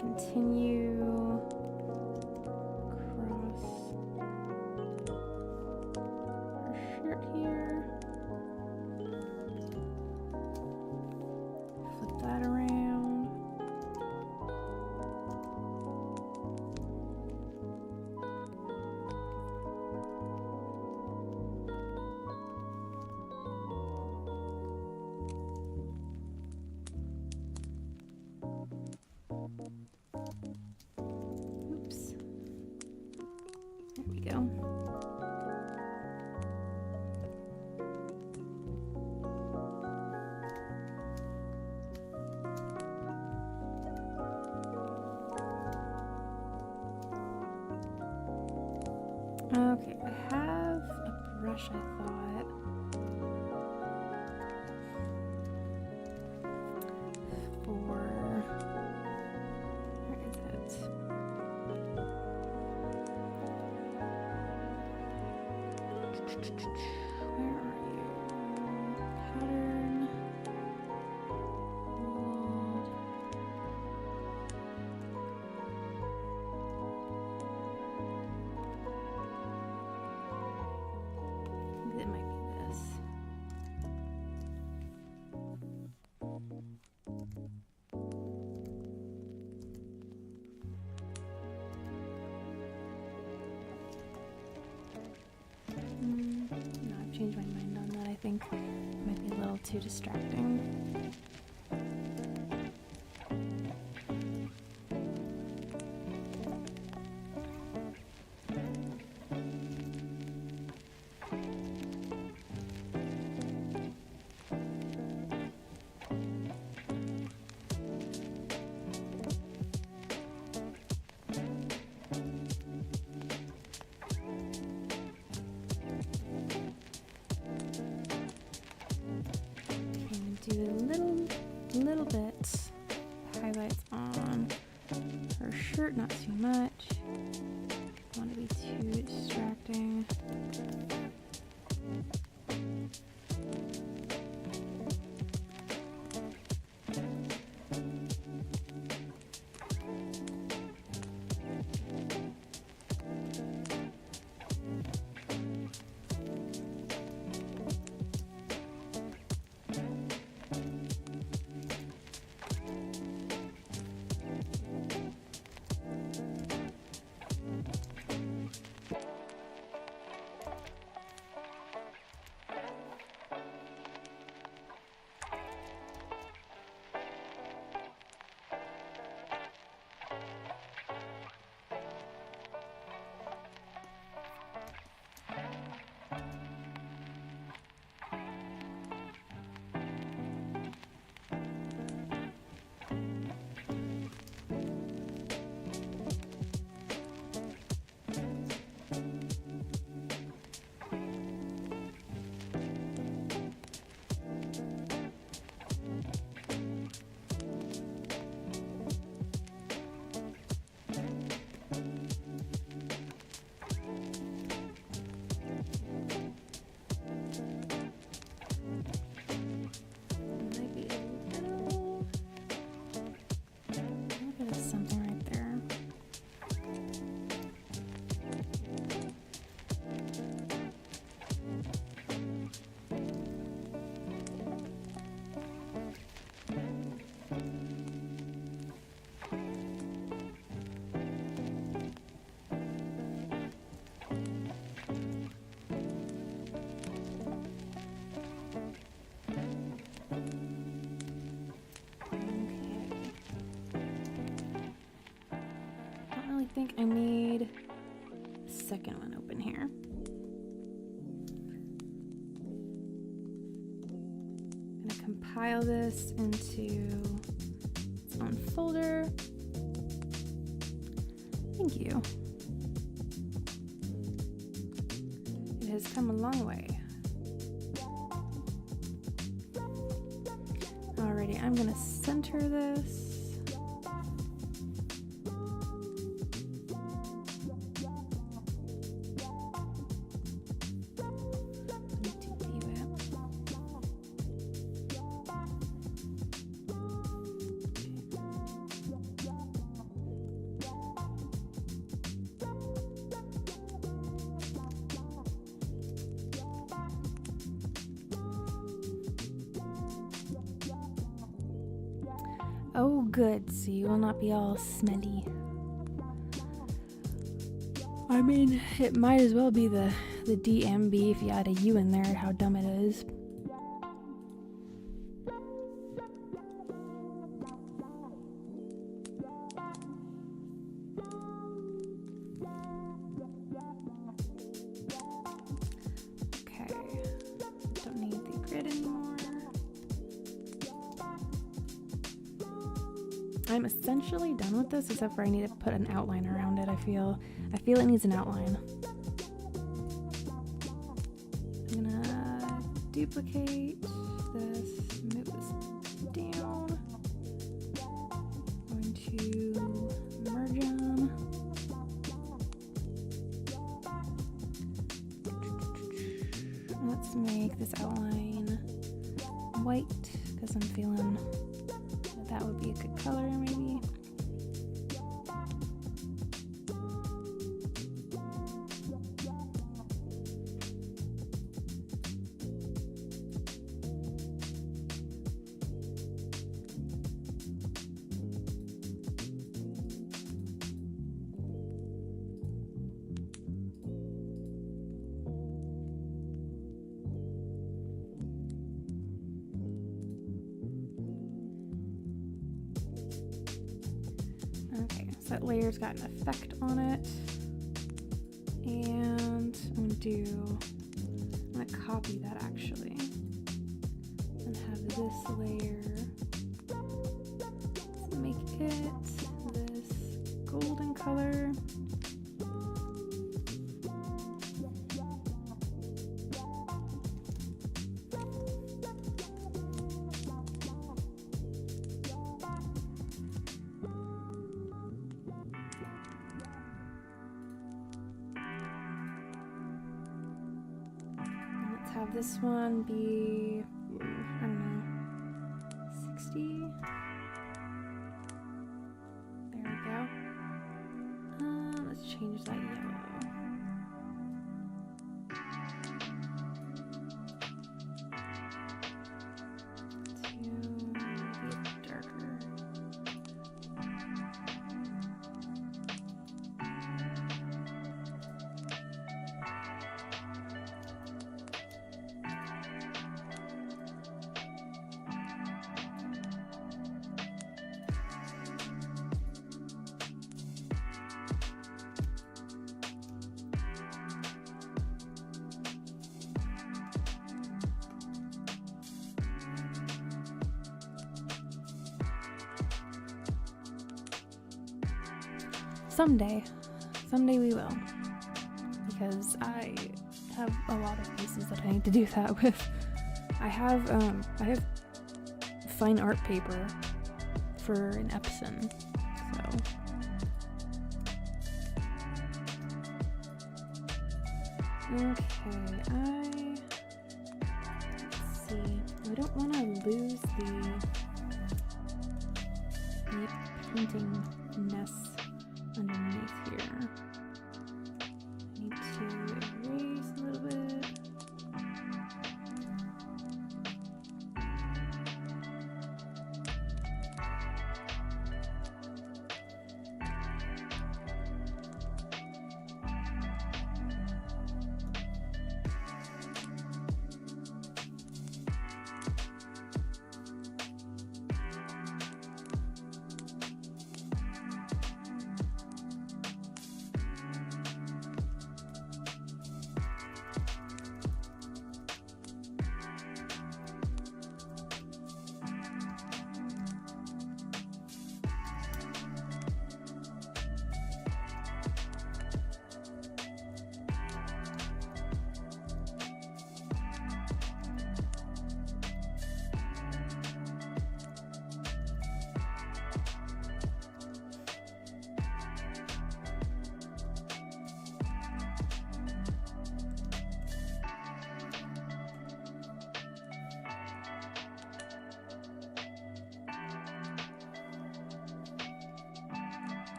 Continue across her shirt here. Flip that around. Oops. There we go. Okay, I have a brush, I thought. Where are you? Pattern. Mold. Maybe it might be this. No, I've changed my mind on that. I think it might be a little too distracting. compile this into its own folder. Thank you. It has come a long way. Alrighty, I'm gonna center this. Oh, good, so you will not be all smelly. I mean, it might as well be the DMB if you add a U in there, how dumb it is. Okay, don't need the grid anymore. I'm essentially done with this, except for I need to put an outline around it. I feel it needs an outline. I'm gonna duplicate this, move this down. I'm going to merge them. Let's make this outline white, because I'm feeling that would be a good color, maybe. Okay, so that layer's got an effect on it. And I'm gonna copy that actually. And have this layer. Let's make it this golden color. Have this one be, I don't know, 60. There we go. Let's change that yellow. To maybe a darker. Someday we will, because I have a lot of pieces that I need to do that with. I have fine art paper for an Epson, so. Okay, let's see, I don't want to lose the painting-ness underneath here. I need to erase a little bit.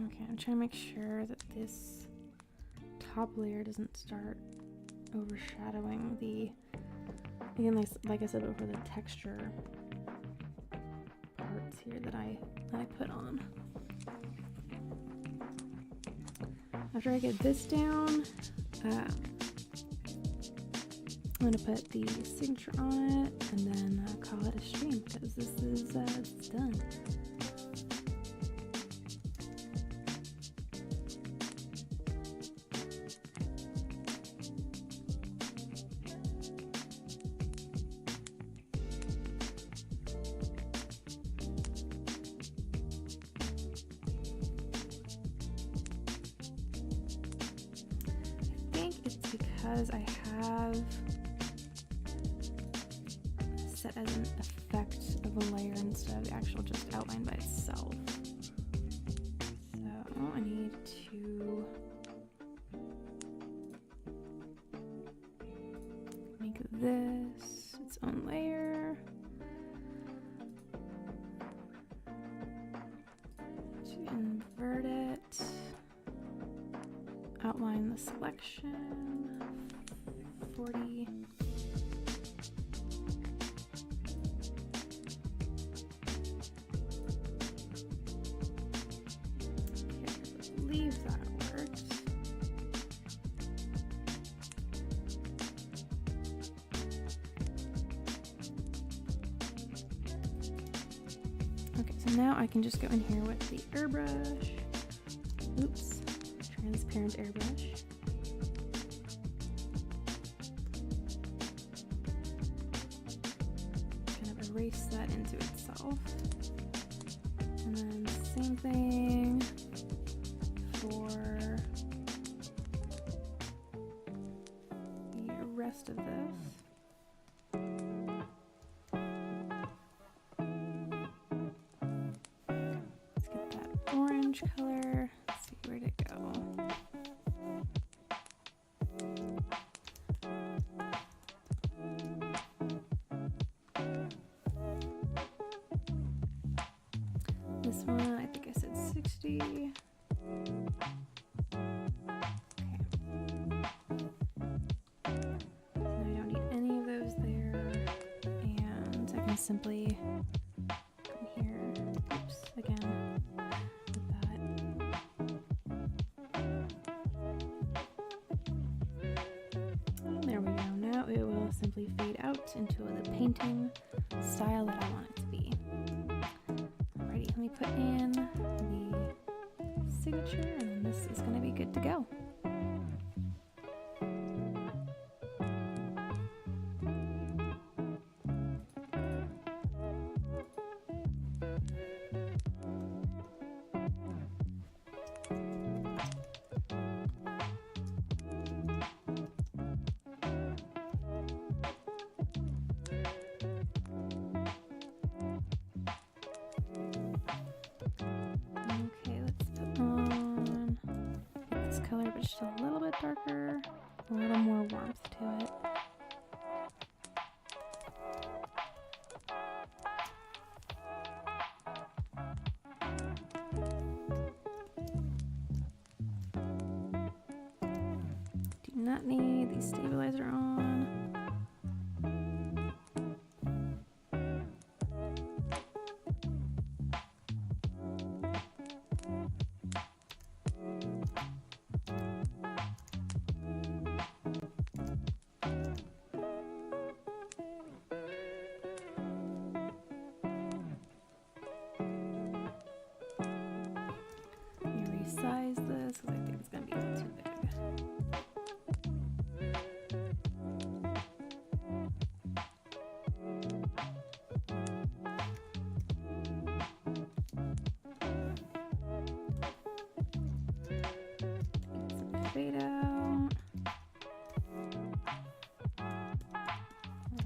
Okay, I'm trying to make sure that this top layer doesn't start overshadowing the, again, like I said before, the texture parts here that I put on. After I get this down, I'm gonna put the signature on it and then call it a stream, because this is it's done. Because I have set as an effect of a layer instead of the actual just outline by itself. So I need to make this its own layer. To invert it, outline the selection. 40. Okay, I believe that works. Okay, so now I can just go in here with the airbrush. Oops, transparent airbrush. Erase that into itself, and then same thing for the rest of this. Let's get that orange color. Let's see, where'd it go? This one, I think I said 60. Okay. So I don't need any of those there. And I can simply come here. Oops, again. With that. And there we go. Now it will simply fade out into the painting style that I want it to be. Let me put in the signature, and this is going to be good to go. Color, but just a little bit darker, a little more warmth to it. Do not need the stabilizer on. Resize this because I think it's going to be a little too big. Fade out.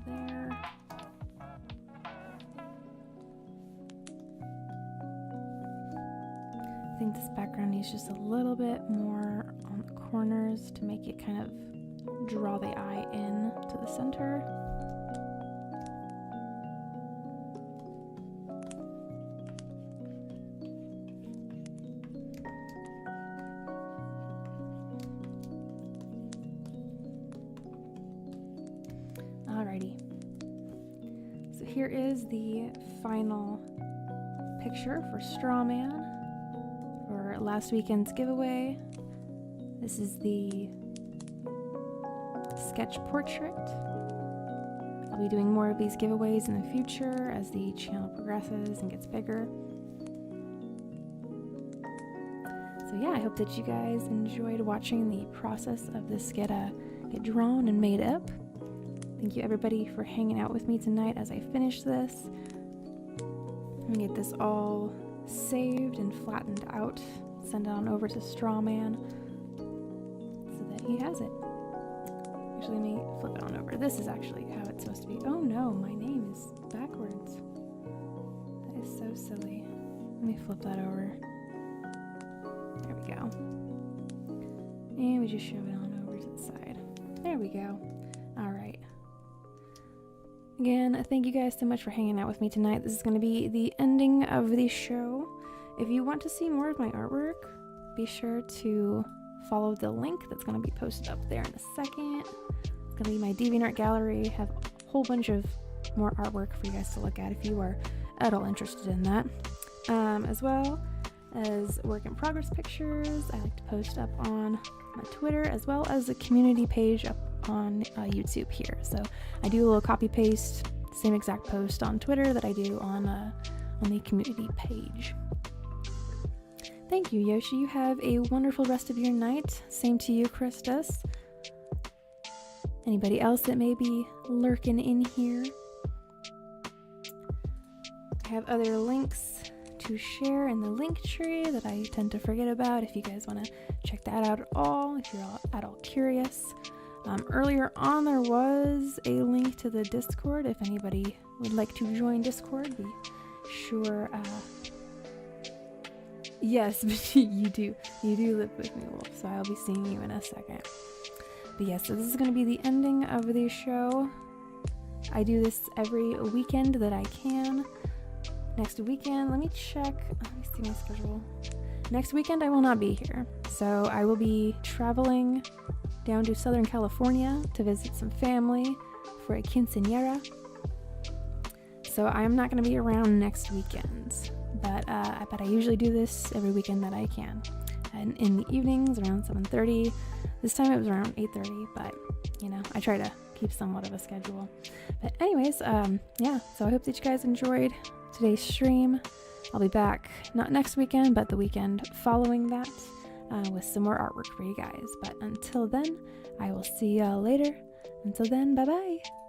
There. I think this background needs just a little bit more on the corners to make it kind of draw the eye in to the center. Alrighty. So here is the final picture for Straw Man for last weekend's giveaway. This is the sketch portrait. I'll be doing more of these giveaways in the future as the channel progresses and gets bigger. So yeah, I hope that you guys enjoyed watching the process of this get drawn and made up. Thank you everybody for hanging out with me tonight as I finish this. I'm gonna get this all saved and flattened out, send it on over to Straw Man so that he has it. Actually, let me flip it on over. This is actually how it's supposed to be. Oh no, my name is backwards. That is so silly. Let me flip that over. There we go. And we just shove it on over to the side. There we go. Alright. Again, thank you guys so much for hanging out with me tonight. This is going to be the ending of the show. If you want to see more of my artwork, be sure to follow the link that's going to be posted up there in a second. It's going to be my DeviantArt gallery. Have a whole bunch of more artwork for you guys to look at if you are at all interested in that. As well as work in progress pictures I like to post up on my Twitter, as well as a community page up on YouTube here. So I do a little copy paste, same exact post on Twitter that I do on the community page. Thank you, Yoshi. You have a wonderful rest of your night. Same to you, Christus. Anybody else that may be lurking in here? I have other links to share in the link tree that I tend to forget about if you guys want to check that out at all, if you're at all curious. Earlier on there was a link to the Discord if anybody would like to join Discord. Be sure yes, but you do live with me, Wolf, so I'll be seeing you in a second. But yes, so this is going to be the ending of the show. I do this every weekend that I can. Next weekend, let me check. Let me see my schedule. Next weekend I will not be here. So I will be traveling down to Southern California to visit some family for a quinceañera. So I'm not going to be around next weekend. But I usually do this every weekend that I can. And in the evenings around 7:30. This time it was around 8:30, but you know, I try to keep somewhat of a schedule. But anyways, yeah, so I hope that you guys enjoyed today's stream. I'll be back not next weekend, but the weekend following that with some more artwork for you guys. But until then, I will see y'all later. Until then, bye bye.